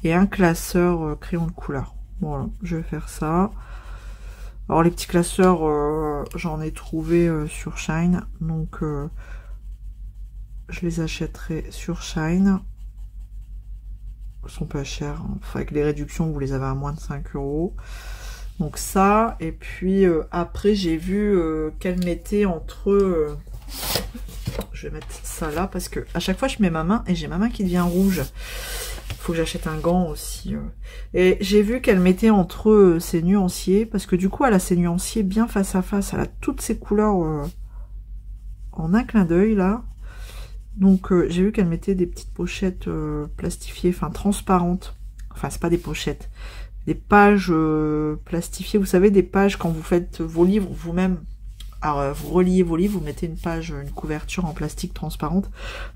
Et un classeur crayon de couleur. Voilà, je vais faire ça. Alors les petits classeurs, j'en ai trouvé sur Shine. Donc je les achèterai sur Shine. Ils sont pas chers. Hein. Enfin, avec les réductions, vous les avez à moins de 5 €. Donc ça. Et puis après, j'ai vu qu'elle mettait entre... je vais mettre ça là parce que à chaque fois, je mets ma main et j'ai ma main qui devient rouge. Faut que j'achète un gant aussi. Et j'ai vu qu'elle mettait entre ses nuanciers, parce que du coup, elle a ses nuanciers bien face à face. Elle a toutes ses couleurs en un clin d'œil, là. Donc, j'ai vu qu'elle mettait des petites pochettes plastifiées, enfin, transparentes. Enfin, c'est pas des pochettes. Des pages plastifiées. Vous savez, des pages quand vous faites vos livres vous-même. Alors, vous reliez vos livres, vous mettez une page, une couverture en plastique transparente.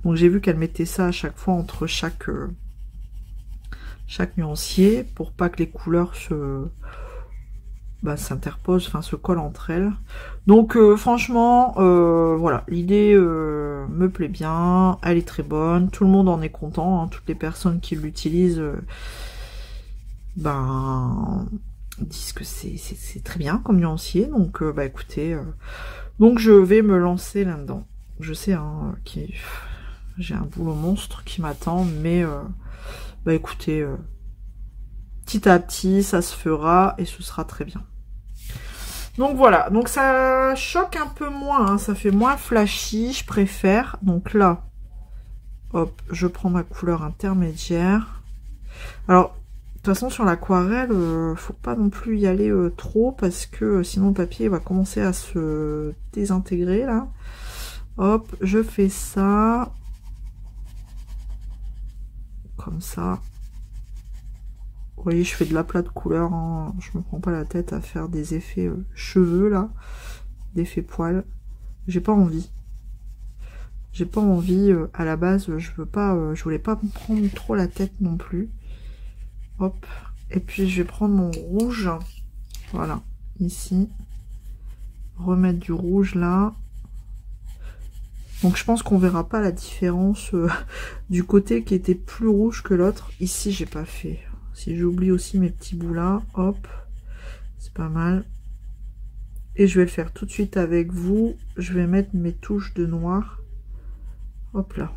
Donc, j'ai vu qu'elle mettait ça à chaque fois entre chaque nuancier pour pas que les couleurs s'interposent, enfin se collent entre elles. Donc franchement, voilà, l'idée me plaît bien, elle est très bonne, tout le monde en est content, hein, toutes les personnes qui l'utilisent disent que c'est très bien comme nuancier. Donc écoutez, donc je vais me lancer là-dedans. Je sais hein, j'ai un boulot monstre qui m'attend, mais écoutez, petit à petit, ça se fera et ce sera très bien. Donc voilà, donc ça choque un peu moins, hein, ça fait moins flashy, je préfère. Donc là, hop, je prends ma couleur intermédiaire. Alors, de toute façon, sur l'aquarelle, faut pas non plus y aller trop parce que sinon le papier va commencer à se désintégrer là. Hop, je fais ça. Comme ça. Vous voyez, je fais de l'aplat de couleur, hein. Je me prends pas la tête à faire des effets cheveux là, d'effets poils. J'ai pas envie. J'ai pas envie. À la base, je voulais pas me prendre trop la tête non plus. Hop. Et puis je vais prendre mon rouge. Voilà, ici. Remettre du rouge là. Donc je pense qu'on verra pas la différence du côté qui était plus rouge que l'autre. Ici, j'ai pas fait. Si j'oublie aussi mes petits bouts là, hop, c'est pas mal. Et je vais le faire tout de suite avec vous. Je vais mettre mes touches de noir. Hop là.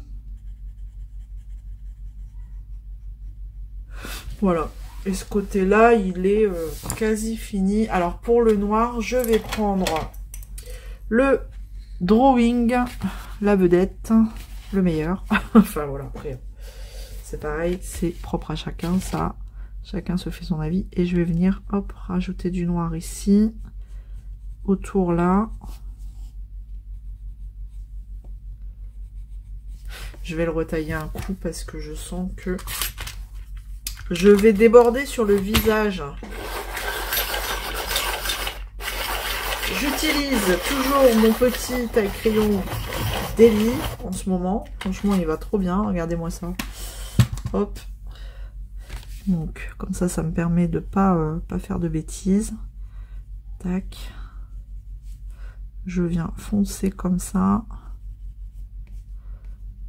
Voilà. Et ce côté-là, il est quasi fini. Alors pour le noir, je vais prendre Le drawing, la vedette, le meilleur. Enfin voilà, après, c'est pareil, c'est propre à chacun, ça. Chacun se fait son avis. Et je vais venir, hop, rajouter du noir ici, autour là. Je vais le retailler un coup parce que je sens que je vais déborder sur le visage. J'utilise toujours mon petit taille-crayon Deli en ce moment. Franchement, il va trop bien. Regardez-moi ça. Hop. Donc, comme ça me permet de pas faire de bêtises. Tac. Je viens foncer comme ça.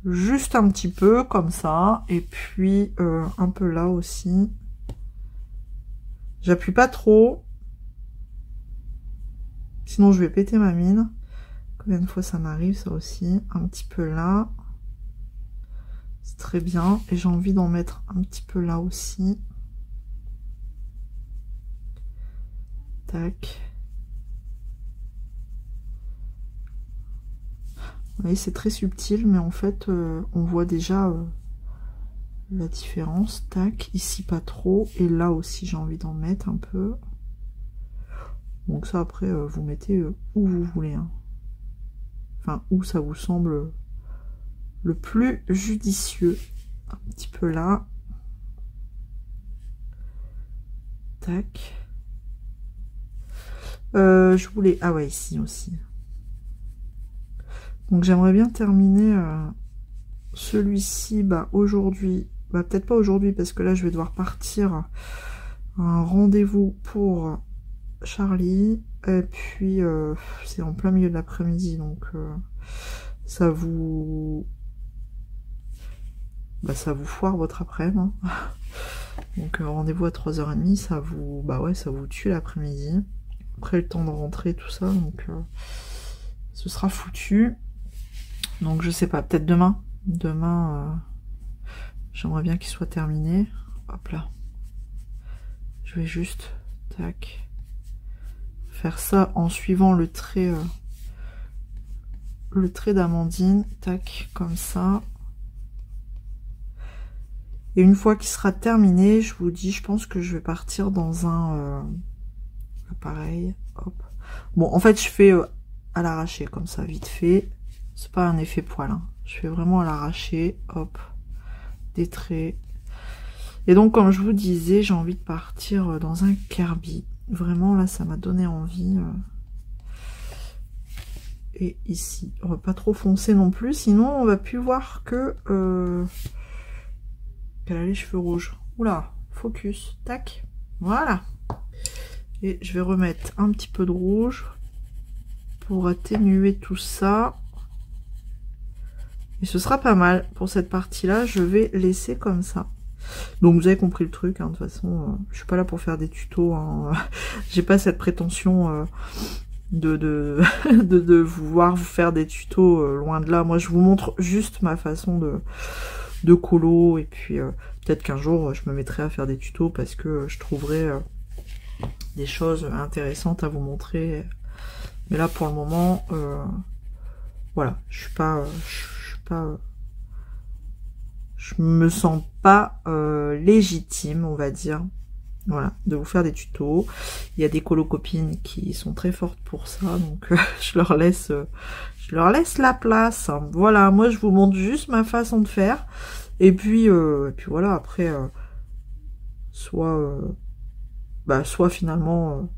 Juste un petit peu, comme ça. Et puis, un peu là aussi. J'appuie pas trop. Sinon, je vais péter ma mine. Combien de fois ça m'arrive, ça aussi. Un petit peu là. C'est très bien. Et j'ai envie d'en mettre un petit peu là aussi. Tac. Vous voyez, c'est très subtil, mais en fait, on voit déjà la différence. Tac. Ici, pas trop. Et là aussi, j'ai envie d'en mettre un peu. Donc ça, après, vous mettez où vous voulez. Hein. Enfin, où ça vous semble le plus judicieux. Un petit peu là. Tac. Je voulais... Ah ouais, ici aussi. Donc j'aimerais bien terminer celui-ci aujourd'hui. Peut-être pas aujourd'hui, parce que là, je vais devoir partir à un rendez-vous pour Charlie. Et puis, c'est en plein milieu de l'après-midi, donc ça vous foire votre après-midi. Hein. Donc rendez-vous à 3h30, ça vous ça vous tue l'après-midi. Après le temps de rentrer, tout ça, donc ce sera foutu. Donc je sais pas, peut-être demain. Demain, j'aimerais bien qu'il soit terminé. Hop là. Je vais juste, tac, faire ça en suivant le trait d'Amandine, tac, comme ça. Et une fois qu'il sera terminé, je vous dis, je pense que je vais partir dans un pareil, hop. Bon, en fait, je fais à l'arraché, comme ça, vite fait. C'est pas un effet poil, hein. Je fais vraiment à l'arraché, hop, des traits. Et donc, comme je vous disais, j'ai envie de partir dans un Kirby. Vraiment, là, ça m'a donné envie. Et ici, on va pas trop foncer non plus, sinon on va plus voir que qu'elle a les cheveux rouges. Oula, focus, tac, voilà. Et je vais remettre un petit peu de rouge pour atténuer tout ça. Et ce sera pas mal. Pour cette partie-là, je vais laisser comme ça. Donc vous avez compris le truc, hein, de toute façon, je suis pas là pour faire des tutos. Hein. J'ai pas cette prétention de vouloir vous faire des tutos, loin de là. Moi, je vous montre juste ma façon de colo. Et puis, peut-être qu'un jour, je me mettrai à faire des tutos parce que je trouverai des choses intéressantes à vous montrer. Mais là, pour le moment, voilà, je me sens pas légitime, on va dire, voilà, de vous faire des tutos. Il y a des colo-copines qui sont très fortes pour ça, donc je leur laisse la place. Voilà, moi je vous montre juste ma façon de faire. Et puis voilà, après, soit finalement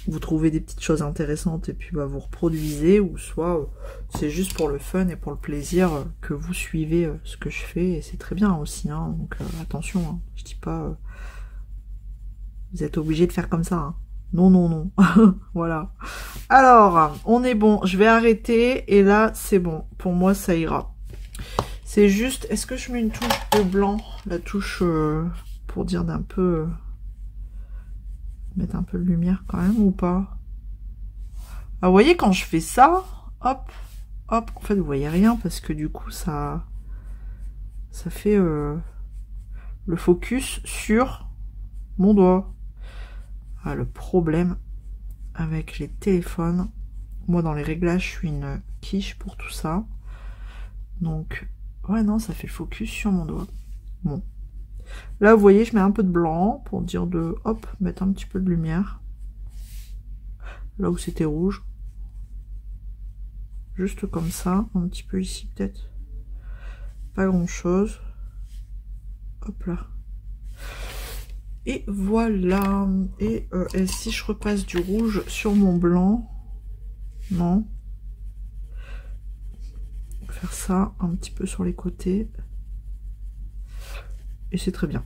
vous trouvez des petites choses intéressantes et puis vous reproduisez, ou soit c'est juste pour le fun et pour le plaisir que vous suivez ce que je fais, et c'est très bien aussi, hein, donc attention, hein, je dis pas vous êtes obligé de faire comme ça, hein. Non, non, non. Voilà. Alors, on est bon, je vais arrêter, et là c'est bon, pour moi ça ira. C'est juste, est-ce que je mets une touche de blanc, la touche pour dire d'un peu... mettre un peu de lumière quand même, ou pas? Ah, vous voyez, quand je fais ça, hop, hop, en fait vous voyez rien, parce que du coup ça fait le focus sur mon doigt. Ah, le problème avec les téléphones, Moi, dans les réglages, je suis une quiche pour tout ça. Donc, ouais, non, ça fait le focus sur mon doigt. Bon. Là, vous voyez, je mets un peu de blanc pour dire de, hop, mettre un petit peu de lumière. Là où c'était rouge. Juste comme ça, un petit peu ici peut-être. Pas grand chose. Hop là. Et voilà. Et si je repasse du rouge sur mon blanc. Non. Faire ça un petit peu sur les côtés. Et c'est très bien.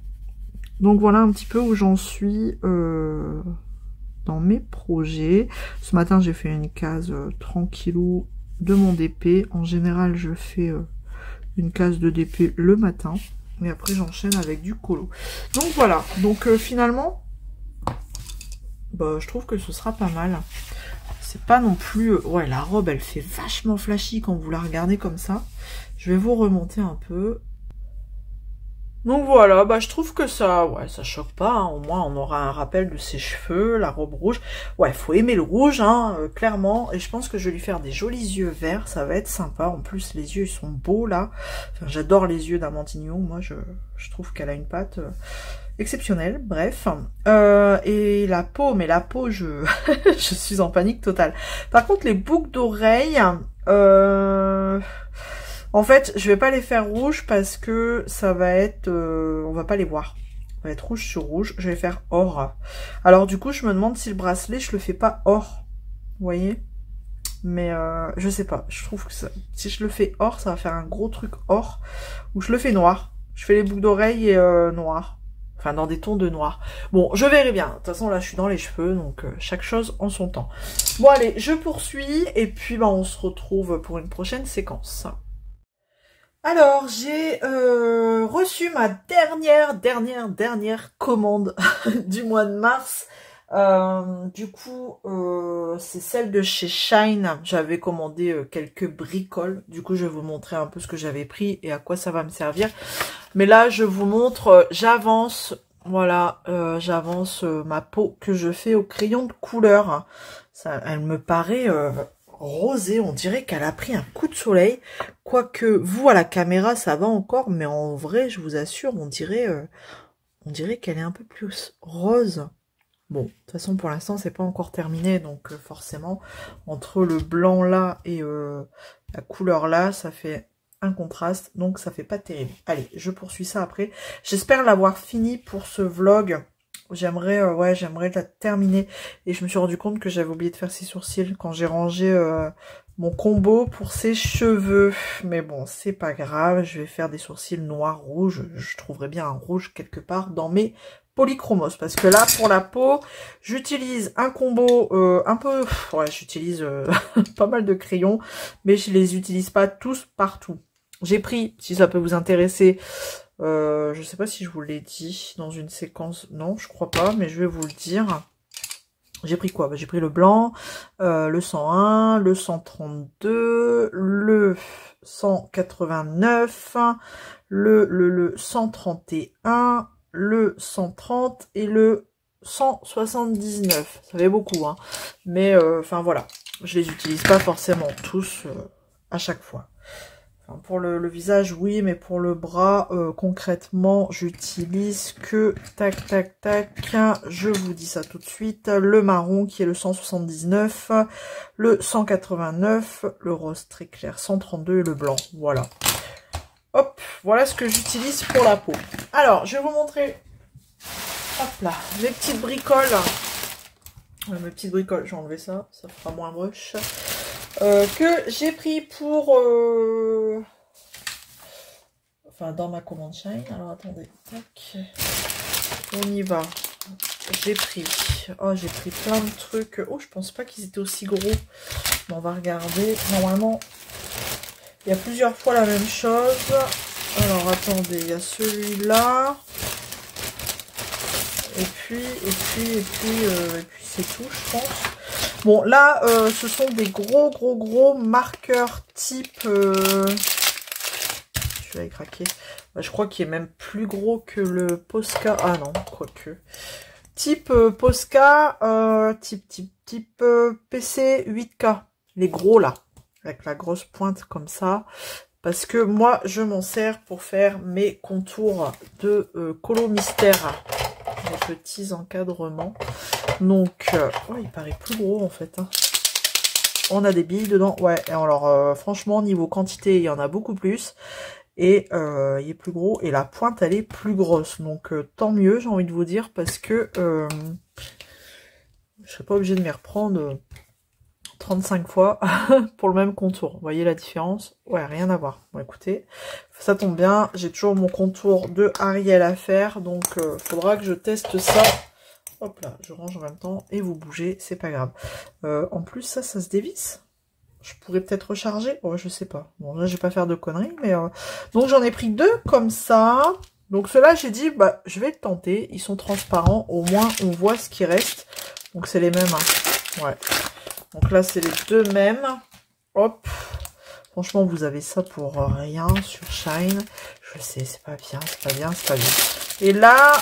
Donc voilà un petit peu où j'en suis dans mes projets. Ce matin j'ai fait une case tranquillou de mon DP. En général je fais une case de DP le matin. Et après j'enchaîne avec du colo. Donc voilà. Donc finalement, bah, je trouve que ce sera pas mal. C'est pas non plus... ouais, la robe elle fait vachement flashy quand vous la regardez comme ça. Je vais vous remonter un peu. Donc voilà, bah je trouve que ça, ouais, ça choque pas, hein. Au moins on aura un rappel de ses cheveux, la robe rouge. Ouais, faut aimer le rouge, hein, clairement. Et je pense que je vais lui faire des jolis yeux verts, ça va être sympa. En plus, les yeux, ils sont beaux, là. Enfin, j'adore les yeux d'Amandine Young. Moi, je trouve qu'elle a une patte exceptionnelle, bref. Et la peau, mais la peau, je suis en panique totale. Par contre, les boucles d'oreilles... en fait, je vais pas les faire rouges parce que ça va être... on va pas les voir. Ça va être rouge sur rouge. Je vais faire or. Alors du coup, je me demande si le bracelet, je le fais pas or. Vous voyez? Mais je sais pas. Je trouve que ça, si je le fais or, ça va faire un gros truc or. Ou je le fais noir. Je fais les boucles d'oreilles et noir. Enfin, dans des tons de noir. Bon, je verrai bien. De toute façon, là, je suis dans les cheveux. Donc, chaque chose en son temps. Bon, allez, je poursuis. Et puis, bah, on se retrouve pour une prochaine séquence. Alors, j'ai reçu ma dernière commande du mois de mars. Du coup, c'est celle de chez Shine. J'avais commandé quelques bricoles. Du coup, je vais vous montrer un peu ce que j'avais pris et à quoi ça va me servir. Mais là, je vous montre, j'avance. Voilà, j'avance ma peau que je fais au crayon de couleur. Ça, elle me paraît... rosée, on dirait qu'elle a pris un coup de soleil, quoique vous à la caméra ça va encore, mais en vrai je vous assure on dirait qu'elle est un peu plus rose. Bon, de toute façon pour l'instant c'est pas encore terminé, donc forcément entre le blanc là et la couleur là ça fait un contraste, donc ça fait pas terrible. Allez, je poursuis ça après. J'espère l'avoir fini pour ce vlog. J'aimerais ouais, j'aimerais la terminer. Et je me suis rendu compte que j'avais oublié de faire ses sourcils quand j'ai rangé mon combo pour ses cheveux. Mais bon, c'est pas grave. Je vais faire des sourcils noirs, rouges. Je trouverai bien un rouge quelque part dans mes polychromos. Parce que là, pour la peau, j'utilise un combo un peu... ouais, j'utilise pas mal de crayons. Mais je les utilise pas tous partout. J'ai pris, si ça peut vous intéresser... je sais pas si je vous l'ai dit dans une séquence. Non, je crois pas, mais je vais vous le dire. J'ai pris quoi? Bah, j'ai pris le blanc, le 101, le 132, le 189, le 131, le 130 et le 179. Ça fait beaucoup, hein. Mais, enfin, voilà. Je les utilise pas forcément tous à chaque fois. Enfin, pour le visage, oui, mais pour le bras, concrètement, j'utilise que, tac, tac, tac, je vous dis ça tout de suite, le marron qui est le 179, le 189, le rose très clair 132 et le blanc, voilà. Hop, voilà ce que j'utilise pour la peau. Alors, je vais vous montrer, hop là, mes petites bricoles. Mes petites bricoles, j'ai enlevé ça, ça fera moins moche. Que j'ai pris pour... enfin, dans ma commande Shine. Alors, attendez. Tac. On y va. J'ai pris... oh, j'ai pris plein de trucs. Oh, je pense pas qu'ils étaient aussi gros. Mais on va regarder. Normalement, il y a plusieurs fois la même chose. Alors, attendez. Il y a celui-là. Et puis c'est tout, je pense. Bon, là, ce sont des gros marqueurs type... je vais craquer. Bah, je crois qu'il est même plus gros que le Posca. Ah non, quoique. Type Posca, type PC 8K. Les gros là, avec la grosse pointe comme ça. Parce que moi, je m'en sers pour faire mes contours de Colo Mystère. Les petits encadrements. Donc, oh, il paraît plus gros en fait. Hein. On a des billes dedans. Ouais, et alors franchement, niveau quantité, il y en a beaucoup plus. Et il est plus gros. Et la pointe, elle est plus grosse. Donc, tant mieux, j'ai envie de vous dire. Parce que je serais pas obligée de m'y reprendre 35 fois pour le même contour. Vous voyez la différence? Ouais, rien à voir. Bon, écoutez, ça tombe bien. J'ai toujours mon contour de Ariel à faire. Donc, faudra que je teste ça. Hop là, je range en même temps et vous bougez, c'est pas grave. En plus, ça se dévisse. Je pourrais peut-être recharger. Ouais, je sais pas. Bon, là, je vais pas faire de conneries, mais... Donc, j'en ai pris 2 comme ça. Donc, ceux-là, j'ai dit, bah, je vais le tenter. Ils sont transparents. Au moins, on voit ce qui reste. Donc, c'est les mêmes. Hein. Ouais. Donc là, c'est les 2 mêmes. Hop. Franchement, vous avez ça pour rien sur Shine. Je sais, c'est pas bien, c'est pas bien, c'est pas bien. Et là,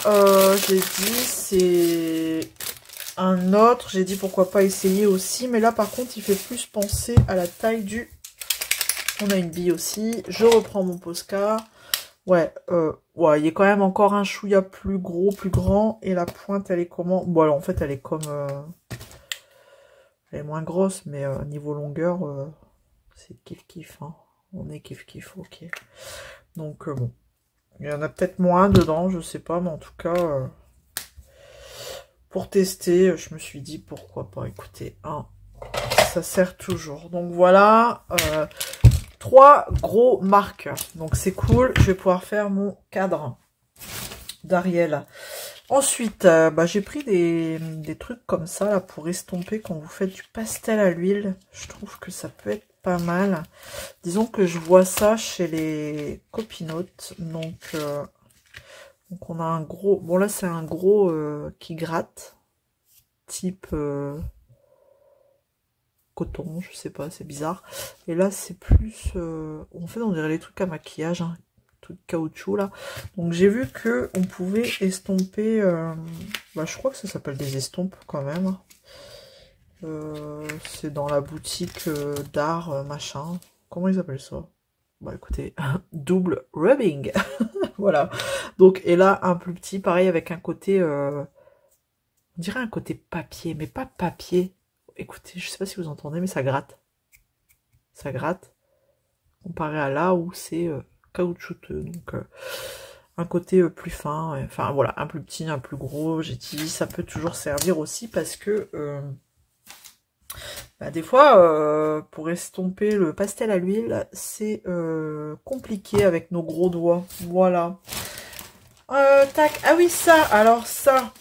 j'ai dit, c'est un autre. J'ai dit, pourquoi pas essayer aussi. Mais là, par contre, il fait plus penser à la taille du... On a une bille aussi. Je reprends mon Posca. Ouais, ouais, il est quand même encore un chouïa plus gros, plus grand. Et la pointe, elle est comment? Bon, alors, en fait, elle est comme... Elle est moins grosse, mais niveau longueur, c'est kiff-kiff. Hein. On est kiff-kiff, ok. Donc, bon. Il y en a peut-être moins dedans, je sais pas, mais en tout cas, pour tester, je me suis dit, pourquoi pas, écoutez, hein, ça sert toujours. Donc, voilà, 3 gros marques. Donc, c'est cool, je vais pouvoir faire mon cadre d'Ariel. Ensuite, bah, j'ai pris des trucs comme ça là pour estomper quand vous faites du pastel à l'huile. Je trouve que ça peut être pas mal. Disons que je vois ça chez les copinotes. Donc on a un gros... Bon là c'est un gros qui gratte. Type coton, je sais pas, c'est bizarre. Et là c'est plus... en fait on dirait les trucs à maquillage, hein. De caoutchouc là. Donc j'ai vu que on pouvait estomper bah, je crois que ça s'appelle des estompes quand même. C'est dans la boutique d'art machin. Comment ils appellent ça? Bah écoutez, double rubbing. Voilà. Donc et là un plus petit, pareil avec un côté on dirait un côté papier, mais pas papier. Écoutez, je sais pas si vous entendez, mais ça gratte. Ça gratte. Comparé à là où c'est caoutchouteux, donc un côté plus fin, enfin voilà, un plus petit, un plus gros. J'ai dit ça peut toujours servir aussi parce que bah, des fois pour estomper le pastel à l'huile c'est compliqué avec nos gros doigts. Voilà. Tac, ah oui ça, alors ça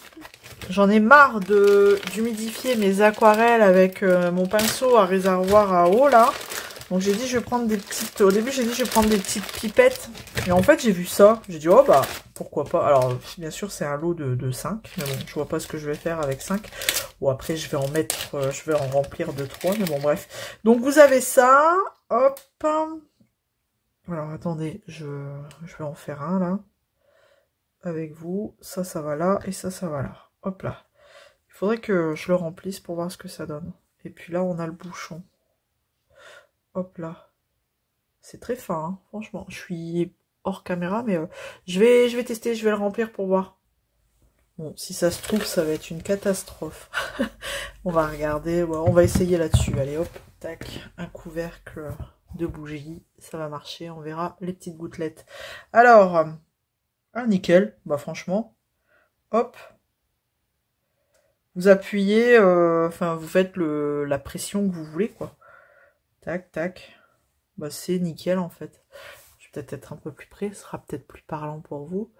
j'en ai marre d'humidifier mes aquarelles avec mon pinceau à réservoir à eau là. Donc j'ai dit je vais prendre des petites... Au début j'ai dit je vais prendre des petites pipettes. Et en fait j'ai vu ça. J'ai dit oh bah pourquoi pas. Alors bien sûr c'est un lot de 5. Mais bon je vois pas ce que je vais faire avec 5. Ou après je vais en mettre... je vais en remplir 2-3. Mais bon bref. Donc vous avez ça. Hop. Alors attendez. Je vais en faire un là. Avec vous. Ça va là. Et ça va là. Hop là. Il faudrait que je le remplisse pour voir ce que ça donne. Et puis là on a le bouchon. Hop là. C'est très fin, hein, franchement. Je suis hors caméra, mais je vais tester, je vais le remplir pour voir. Bon, si ça se trouve, ça va être une catastrophe. On va regarder, ouais, on va essayer là-dessus. Allez, hop, tac, un couvercle de bougie. Ça va marcher, on verra les petites gouttelettes. Alors, nickel, bah franchement, hop. Vous appuyez, enfin, vous faites la pression que vous voulez, quoi. Tac, tac. Bah, c'est nickel, en fait. Je vais peut-être être un peu plus près. Ce sera peut-être plus parlant pour vous.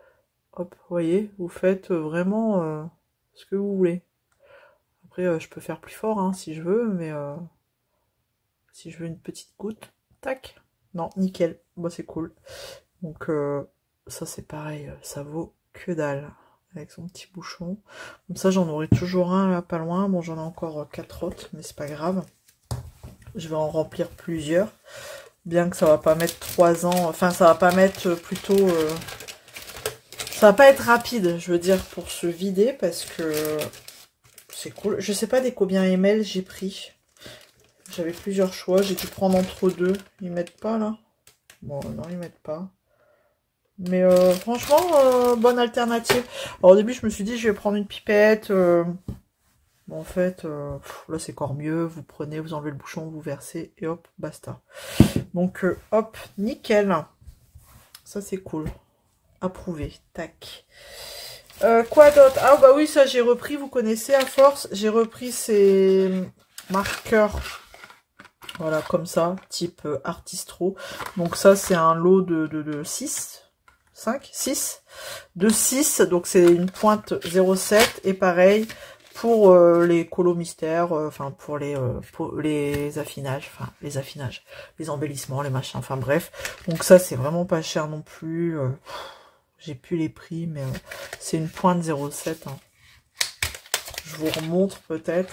Hop, vous voyez, vous faites vraiment ce que vous voulez. Après, je peux faire plus fort, hein, si je veux, mais si je veux une petite goutte, tac. Non, nickel. Bah, c'est cool. Donc, ça, c'est pareil. Ça vaut que dalle. Avec son petit bouchon. Comme ça, j'en aurai toujours un, là, pas loin. Bon, j'en ai encore 4 autres, mais c'est pas grave. Je vais en remplir plusieurs. Bien que ça va pas mettre 3 ans. Enfin, ça va pas mettre plutôt... ça va pas être rapide, je veux dire, pour se vider. Parce que c'est cool. Je sais pas des combien ml j'ai pris. J'avais plusieurs choix. J'ai dû prendre entre deux. Ils mettent pas là? Bon, non, ils mettent pas. Mais franchement, bonne alternative. Alors au début, je me suis dit, je vais prendre une pipette. Bon, en fait, là, c'est encore mieux. Vous prenez, vous enlevez le bouchon, vous versez et hop, basta. Donc, hop, nickel. Ça, c'est cool. Approuvé. Tac. Quoi d'autre? Ah, bah oui, ça, j'ai repris. Vous connaissez, à force. J'ai repris ces marqueurs. Voilà, comme ça, type Artistro. Donc ça, c'est un lot de 6. 5, 6. De 6. Donc, c'est une pointe 0,7. Et pareil... pour les colos mystères, enfin pour les affinages, les embellissements, les machins, enfin bref. Donc ça c'est vraiment pas cher non plus. J'ai plus les prix, mais c'est une pointe 0,7. Hein. Je vous remontre peut-être.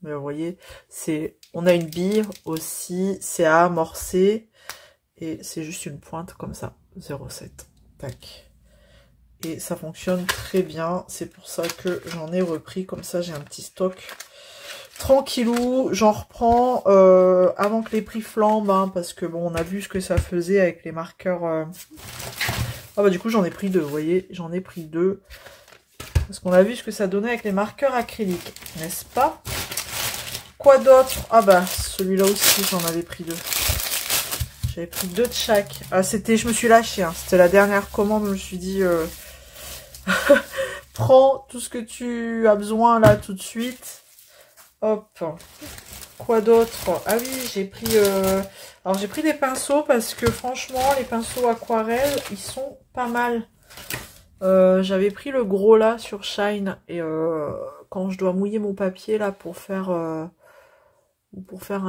Mais vous voyez, on a une bille aussi, c'est à amorcer. Et c'est juste une pointe comme ça, 0,7. Tac. Et ça fonctionne très bien. C'est pour ça que j'en ai repris. Comme ça, j'ai un petit stock tranquillou. J'en reprends avant que les prix flambent. Hein, parce que bon, on a vu ce que ça faisait avec les marqueurs. Ah bah du coup, j'en ai pris deux. Vous voyez, j'en ai pris deux. Parce qu'on a vu ce que ça donnait avec les marqueurs acryliques. N'est-ce pas? Quoi d'autre? Ah bah, celui-là aussi, j'en avais pris deux. J'avais pris deux de chaque. Ah, je me suis lâchée. Hein. C'était la dernière commande. Je me suis dit... prends tout ce que tu as besoin là tout de suite. Hop. Quoi d'autre? Ah oui, j'ai pris... alors j'ai pris des pinceaux parce que franchement, les pinceaux aquarelles, ils sont pas mal. J'avais pris le gros là sur Shine. Et quand je dois mouiller mon papier là pour faire un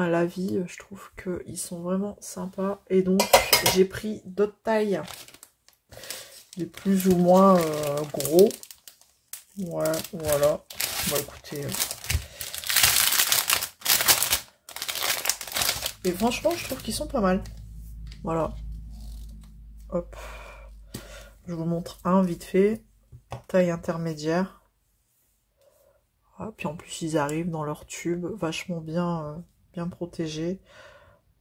lavis, je trouve qu'ils sont vraiment sympas. Et donc, j'ai pris d'autres tailles. Des plus ou moins gros. Ouais, voilà. Bon, écoutez. Et franchement, je trouve qu'ils sont pas mal. Voilà. Hop. Je vous montre un vite fait. Taille intermédiaire. Ah, puis en plus, ils arrivent dans leur tube. Vachement bien, bien protégés.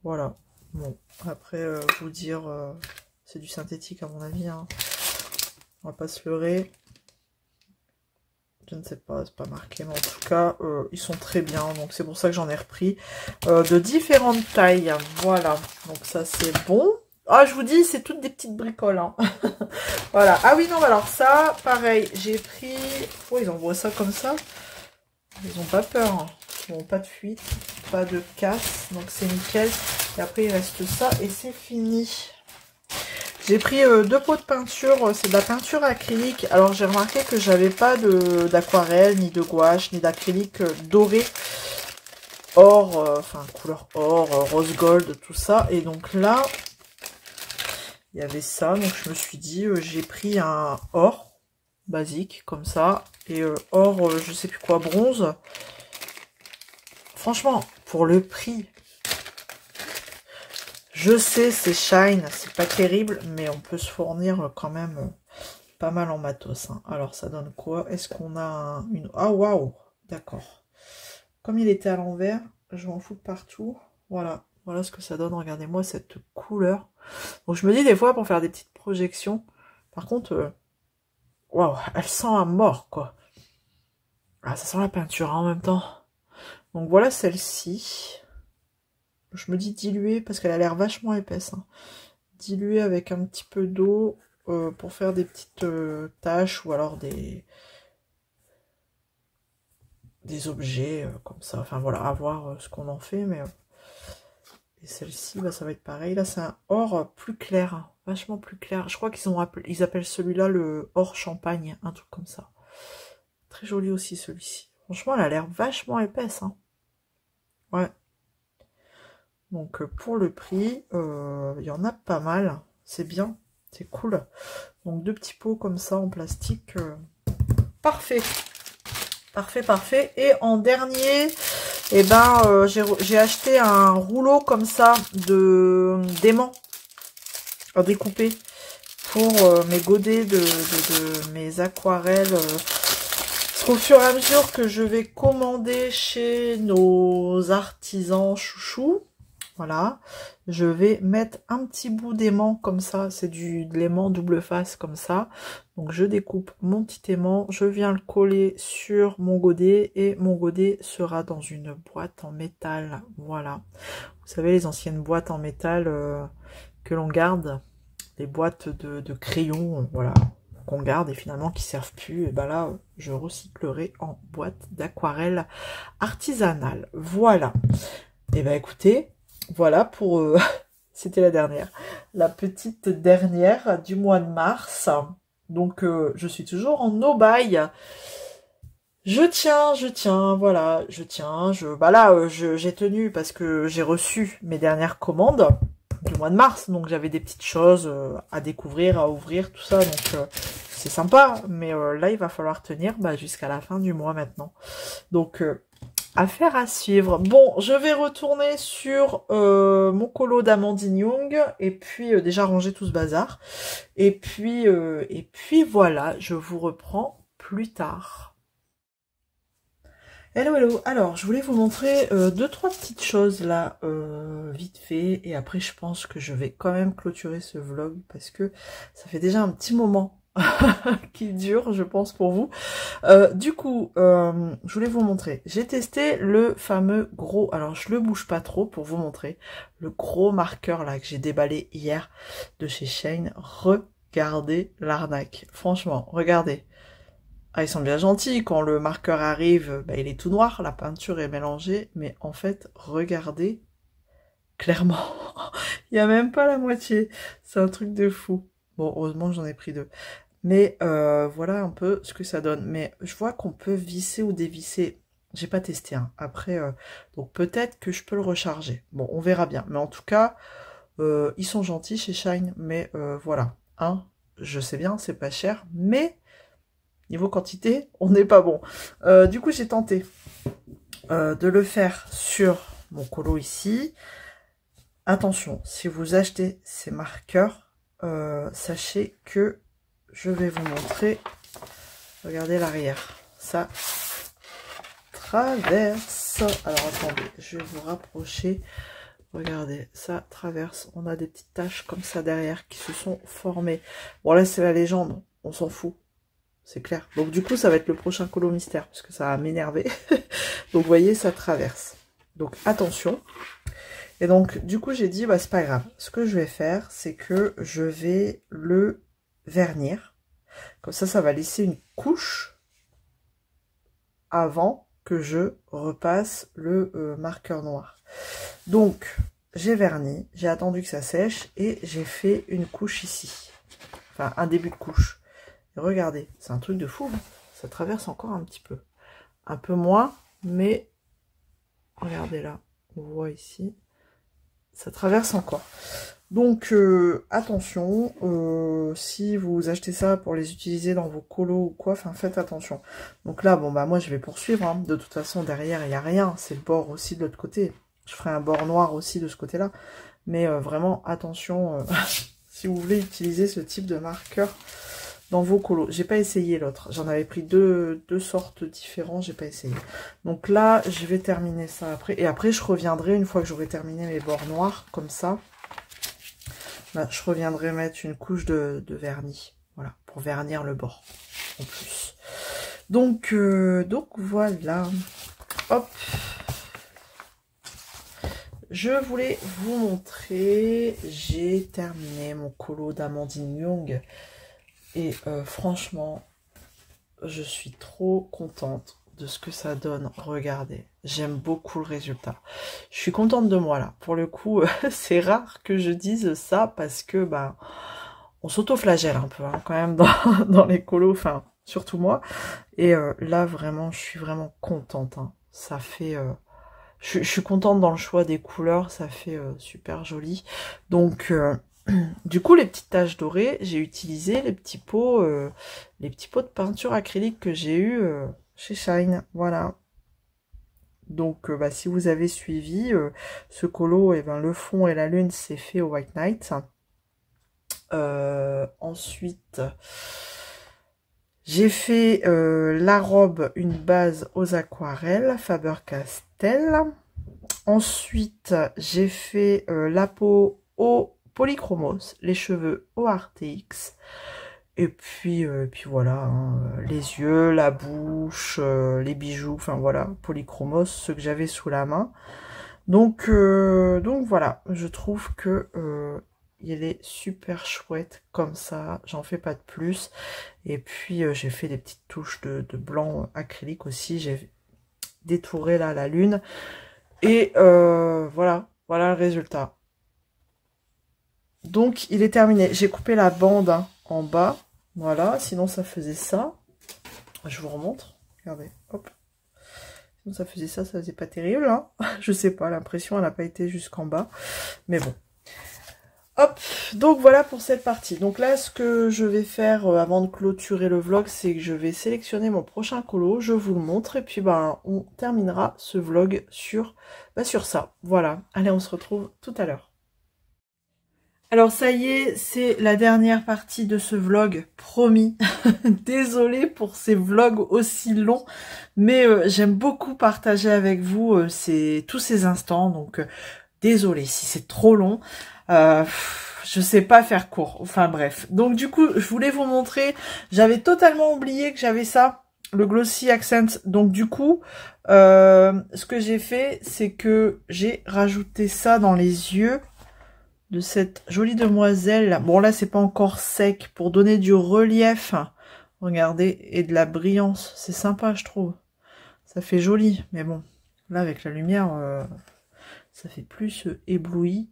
Voilà. Bon, après, vous dire... c'est du synthétique à mon avis. Hein. On va pas se leurrer. Je ne sais pas, c'est pas marqué, mais en tout cas, ils sont très bien. Donc c'est pour ça que j'en ai repris de différentes tailles. Voilà, donc ça c'est bon. Ah, je vous dis, c'est toutes des petites bricoles. Hein. Voilà. Ah oui, non, alors ça, pareil, j'ai pris... Oh, ils envoient ça comme ça. Ils ont pas peur. Hein. Ils n'ont pas de fuite, pas de casse. Donc c'est nickel. Et après, il reste ça et c'est fini. J'ai pris deux pots de peinture, c'est de la peinture acrylique. Alors j'ai remarqué que j'avais pas d'aquarelle, ni de gouache, ni d'acrylique doré. Or, enfin couleur or, rose gold, tout ça. Et donc là, il y avait ça. Donc je me suis dit, j'ai pris un or basique, comme ça. Et or, je sais plus quoi, bronze. Franchement, pour le prix... Je sais, c'est Shine, c'est pas terrible, mais on peut se fournir quand même pas mal en matos. Hein. Alors, ça donne quoi? Est-ce qu'on a une... Ah, waouh! D'accord. Comme il était à l'envers, je vais en foutre partout. Voilà. Voilà ce que ça donne. Regardez-moi cette couleur. Donc, je me dis des fois, pour faire des petites projections, par contre, waouh, elle sent à mort, quoi. Ah, ça sent la peinture hein, en même temps. Donc, voilà celle-ci. Je me dis diluer parce qu'elle a l'air vachement épaisse. Hein. Diluer avec un petit peu d'eau pour faire des petites taches ou alors des objets comme ça. Enfin voilà, à voir ce qu'on en fait. Mais et celle-ci, bah, ça va être pareil. Là, c'est un or plus clair. Hein, vachement plus clair. Je crois qu'ils appellent celui-là le or champagne. Un truc comme ça. Très joli aussi celui-ci. Franchement, elle a l'air vachement épaisse. Hein. Ouais. Donc pour le prix, il y en a pas mal. C'est bien, c'est cool. Donc deux petits pots comme ça en plastique. Parfait. Parfait, parfait. Et en dernier, eh ben, j'ai acheté un rouleau comme ça d'aimants à découper pour mes godets de mes aquarelles. Parce au fur et à mesure que je vais commander chez nos artisans chouchous, voilà, je vais mettre un petit bout d'aimant comme ça, c'est de l'aimant double face comme ça. Donc je découpe mon petit aimant, je viens le coller sur mon godet et mon godet sera dans une boîte en métal, voilà. Vous savez, les anciennes boîtes en métal que l'on garde, les boîtes de crayons, voilà, qu'on garde et finalement qui servent plus, et ben là, je recyclerai en boîte d'aquarelle artisanale. Voilà. Et ben écoutez, voilà pour... c'était la dernière. La petite dernière du mois de mars. Donc, je suis toujours en no-buy. Je tiens, voilà, je tiens. Bah là, j'ai tenu parce que j'ai reçu mes dernières commandes du mois de mars. Donc, j'avais des petites choses à découvrir, à ouvrir, tout ça. Donc, c'est sympa. Mais là, il va falloir tenir jusqu'à la fin du mois maintenant. Donc... affaire à suivre. Bon, je vais retourner sur mon colo d'Amandine Young et puis déjà ranger tout ce bazar. Et puis voilà, je vous reprends plus tard. Hello, hello. Alors, je voulais vous montrer deux, trois petites choses là, vite fait. Et après, je pense que je vais quand même clôturer ce vlog parce que ça fait déjà un petit moment qui dure, je pense, pour vous. Du coup, je voulais vous montrer. J'ai testé le fameux gros... Alors, je le bouge pas trop pour vous montrer. Le gros marqueur, là, que j'ai déballé hier de chez Shane. Regardez l'arnaque. Franchement, regardez. Ah, ils sont bien gentils. Quand le marqueur arrive, il est tout noir. La peinture est mélangée. Mais en fait, regardez. Clairement, il n'y a même pas la moitié. C'est un truc de fou. Bon, heureusement que j'en ai pris deux. Mais voilà un peu ce que ça donne. Mais je vois qu'on peut visser ou dévisser. J'ai pas testé. Hein. Après, donc peut-être que je peux le recharger. Bon, on verra bien. Mais en tout cas, ils sont gentils chez Shine. Mais voilà. Hein, je sais bien, c'est pas cher. Mais niveau quantité, on n'est pas bon. Du coup, j'ai tenté de le faire sur mon colo ici. Attention, si vous achetez ces marqueurs, sachez que je vais vous montrer, regardez l'arrière, ça traverse. Alors attendez, je vais vous rapprocher, regardez, ça traverse, on a des petites taches comme ça derrière qui se sont formées. Bon là c'est la légende, on s'en fout, c'est clair. Donc du coup ça va être le prochain colo mystère, parce que ça va m'énerver. Donc vous voyez, ça traverse. Donc attention. Et donc du coup j'ai dit, c'est pas grave, ce que je vais faire, c'est que je vais le vernir. Comme ça va laisser une couche avant que je repasse le marqueur noir. Donc, j'ai verni, j'ai attendu que ça sèche et j'ai fait une couche ici. Enfin, un début de couche. Et regardez, c'est un truc de fou. Hein. Ça traverse encore un petit peu. Un peu moins, mais regardez là, on voit ici. Ça traverse encore. Donc attention, si vous achetez ça pour les utiliser dans vos colos ou quoi, faites attention. Donc là, moi je vais poursuivre. Hein. De toute façon, derrière, il n'y a rien. C'est le bord aussi de l'autre côté. Je ferai un bord noir aussi de ce côté-là. Mais vraiment, attention, si vous voulez utiliser ce type de marqueur dans vos colos. J'ai pas essayé l'autre. J'en avais pris deux sortes différentes, j'ai pas essayé. Donc là, je vais terminer ça après. Et après, je reviendrai, une fois que j'aurai terminé mes bords noirs, comme ça. Je reviendrai mettre une couche de vernis. Voilà, pour vernir le bord. En plus. Donc voilà. Hop. Je voulais vous montrer. J'ai terminé mon colo d'Amandine Young. Et franchement, je suis trop contente de ce que ça donne. Regardez, j'aime beaucoup le résultat. Je suis contente de moi là. Pour le coup, c'est rare que je dise ça parce que on s'auto-flagelle un peu hein, quand même dans les colos, enfin surtout moi. Et là vraiment, je suis vraiment contente. Hein. Ça fait, je suis contente dans le choix des couleurs, ça fait super joli. Donc du coup, les petites taches dorées, j'ai utilisé les petits pots de peinture acrylique que j'ai eu chez Shine. Voilà. Donc, si vous avez suivi ce colo, le fond et la lune, c'est fait au White Night. Ensuite, J'ai fait la robe, une base aux aquarelles, Faber-Castell. Ensuite, j'ai fait la peau au Polychromos, les cheveux au RTX. Et puis voilà, hein, les yeux, la bouche, les bijoux, enfin voilà, Polychromos, ceux que j'avais sous la main. Donc voilà, je trouve que il est super chouette comme ça, j'en fais pas de plus. Et puis j'ai fait des petites touches de blanc acrylique aussi, j'ai détouré là la lune. Et voilà le résultat. Donc il est terminé, j'ai coupé la bande hein, en bas, voilà, sinon ça faisait ça. Je vous remontre, regardez, hop. Sinon ça faisait ça faisait pas terrible, hein. Je sais pas, l'impression elle n'a pas été jusqu'en bas, mais bon. Hop, donc voilà pour cette partie. Donc là, ce que je vais faire avant de clôturer le vlog, c'est que je vais sélectionner mon prochain colo, je vous le montre, et puis ben on terminera ce vlog sur ça. Voilà, allez, on se retrouve tout à l'heure. Alors ça y est, c'est la dernière partie de ce vlog, promis. Désolée pour ces vlogs aussi longs, mais j'aime beaucoup partager avec vous tous ces instants, donc désolée si c'est trop long. Je sais pas faire court, enfin bref. Donc du coup, je voulais vous montrer, j'avais totalement oublié que j'avais ça, le Glossy Accent. Donc du coup, ce que j'ai fait, c'est que j'ai rajouté ça dans les yeux de cette jolie demoiselle. Bon là, c'est pas encore sec, pour donner du relief, regardez, et de la brillance. C'est sympa, je trouve. Ça fait joli, mais bon, là avec la lumière, ça fait plus ébloui.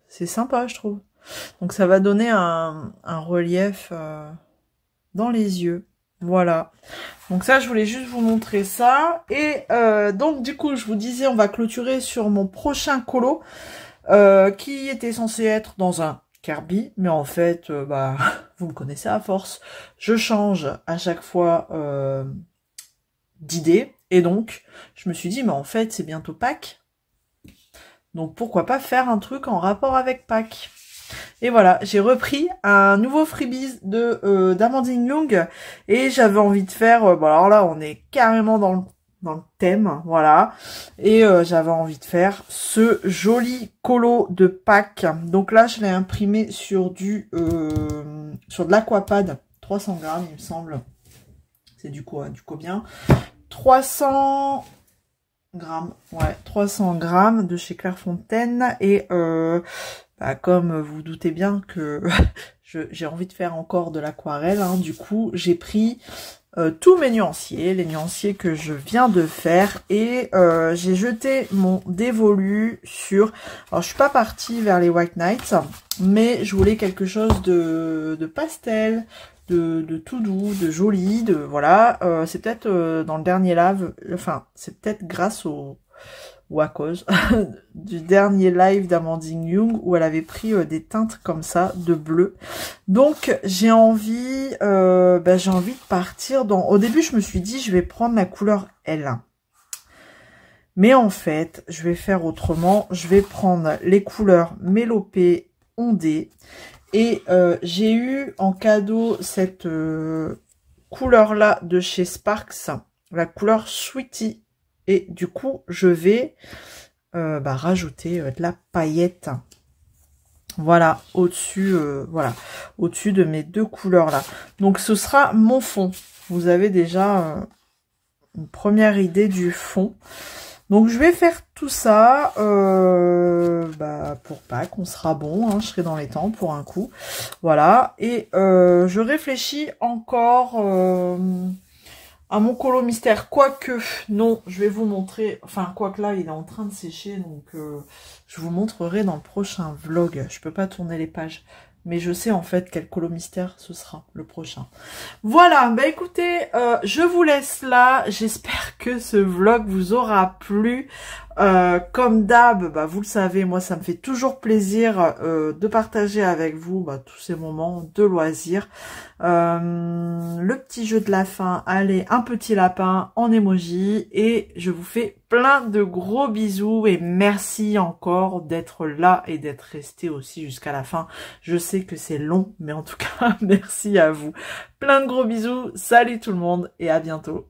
C'est sympa, je trouve. Donc ça va donner un relief dans les yeux. Voilà. Donc ça, je voulais juste vous montrer ça. Et donc du coup, je vous disais, on va clôturer sur mon prochain colo qui était censé être dans un Kirby. Mais en fait, bah, vous me connaissez à force. Je change à chaque fois d'idée. Et donc, je me suis dit, mais en fait, c'est bientôt Pâques. Donc pourquoi pas faire un truc en rapport avec Pâques. Et voilà, j'ai repris un nouveau freebies de d'Amandine Young. Et j'avais envie de faire, bon alors là on est carrément dans le thème, voilà. Et j'avais envie de faire ce joli colo de Pâques. Donc là je l'ai imprimé sur sur de l'Aquapad, 300 grammes il me semble. C'est du quoi, du combien 300 grammes, ouais, 300 grammes de chez Clairefontaine. Et bah, comme vous doutez bien que j'ai envie de faire encore de l'aquarelle, hein, du coup j'ai pris tous mes nuanciers, les nuanciers que je viens de faire, et j'ai jeté mon dévolu sur... Alors je suis pas partie vers les White Nights, mais je voulais quelque chose de pastel, de tout doux, de joli, de voilà. C'est peut-être dans le dernier live, enfin c'est peut-être grâce ou à cause du dernier live d'Amandine Young où elle avait pris des teintes comme ça de bleu. Donc j'ai envie de partir dans... Au début je me suis dit je vais prendre la couleur L1. Mais en fait je vais faire autrement. Je vais prendre les couleurs Mélopée ondée. Et j'ai eu en cadeau cette couleur là de chez Sparks, la couleur Sweetie. Et du coup, je vais rajouter de la paillette. Voilà, au-dessus au-dessus de mes deux couleurs là. Donc, ce sera mon fond. Vous avez déjà une première idée du fond. Donc, je vais faire tout ça pour Pâques. On sera bon, hein, je serai dans les temps pour un coup. Voilà, et je réfléchis encore... à mon colo mystère, quoique, non, je vais vous montrer, enfin, quoique là, il est en train de sécher, donc je vous montrerai dans le prochain vlog. Je peux pas tourner les pages, mais je sais en fait quel colo mystère ce sera le prochain. Voilà, bah écoutez, je vous laisse là, j'espère que ce vlog vous aura plu. Comme d'hab, bah, vous le savez, moi ça me fait toujours plaisir de partager avec vous tous ces moments de loisirs. Le petit jeu de la fin, allez, un petit lapin en emoji, et je vous fais plein de gros bisous et merci encore d'être là et d'être resté aussi jusqu'à la fin. Je sais que c'est long, mais en tout cas, merci à vous. Plein de gros bisous, salut tout le monde et à bientôt.